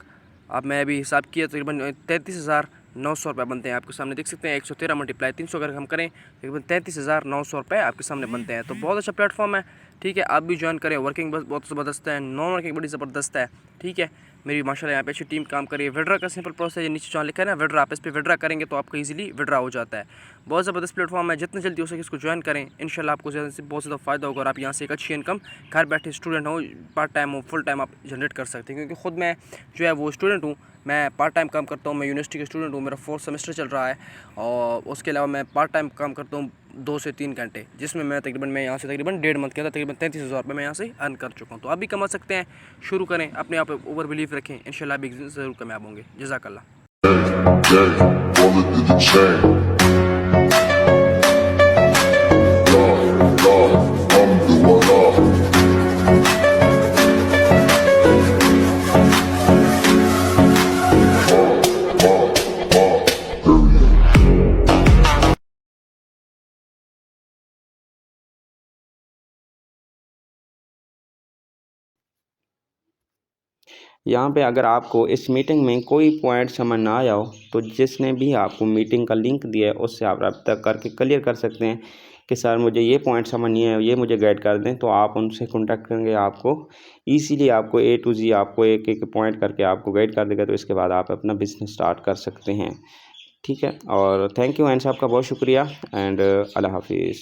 अब मैं अभी हिसाब किया, तकरीबन 33,900 रुपये बनते हैं। आपके सामने देख सकते हैं, 113 मल्टीप्लाई 300 अगर हम करें तकरीबन 33,900 रुपये आपके सामने बनते हैं। तो बहुत अच्छा प्लेटफॉर्म है। ठीक है, आप भी ज्वाइन करें। वर्किंग बस बहुत ज़बरदस्त है, नॉन वर्किंग बड़ी ज़बरदस्त है। ठीक है, मेरी माशाल्लाह यहाँ पे अच्छी टीम काम करी है। विड्रा का सिंपल प्रोसेस है, नीचे जहाँ लिखा है ना विड्रा, आप इस पर विड्रा करेंगे तो आपका इजीली विड्रा हो जाता है। बहुत ज़बरदस्त प्लेटफॉर्म है, जितना जल्दी हो सके इसको ज्वाइन करें। इंशाल्लाह आपको ज़्यादा से बहुत ज़्यादा फ़ायदा होगा, और आप यहाँ से एक अच्छी इनकम घर बैठे, स्टूडेंट हो, पार्ट टाइम हो, फुल टाइम आप जनरेट कर सकते हैं। क्योंकि ख़ुद मैं जो है वो स्टूडेंट हूँ, मैं पार्ट टाइम काम करता हूँ, मैं यूनिवर्सिटी का स्टूडेंट हूँ, मेरा 4th सेमेस्टर चल रहा है, और उसके अलावा मैं पार्ट टाइम काम करता हूँ 2 से 3 घंटे, जिसमें मैं यहाँ से तकरीबन 1.5 मंथ के अंदर तकरीबन 33,000 रुपये मैं यहाँ से अर्न कर चुका हूँ। तो आप भी कमा सकते हैं, शुरू करें, अपने आप ओवर बिलीव रखें, इंशाल्लाह भी ज़रूर कामयाब होंगे। जज़ाकल्लाह। यहाँ पे अगर आपको इस मीटिंग में कोई पॉइंट समझ ना आया हो तो जिसने भी आपको मीटिंग का लिंक दिया है उससे आप रब्ता करके क्लियर कर सकते हैं कि सर मुझे ये पॉइंट समझ नहीं है, ये मुझे गाइड कर दें। तो आप उनसे कॉन्टैक्ट करेंगे, आपको इजीली आपको A to Z आपको एक एक पॉइंट करके आपको गाइड कर देगा। तो इसके बाद आप अपना बिज़नेस स्टार्ट कर सकते हैं। ठीक है, और थैंक यू एंड साहब का बहुत शुक्रिया एंड अल्लाह हाफिज़।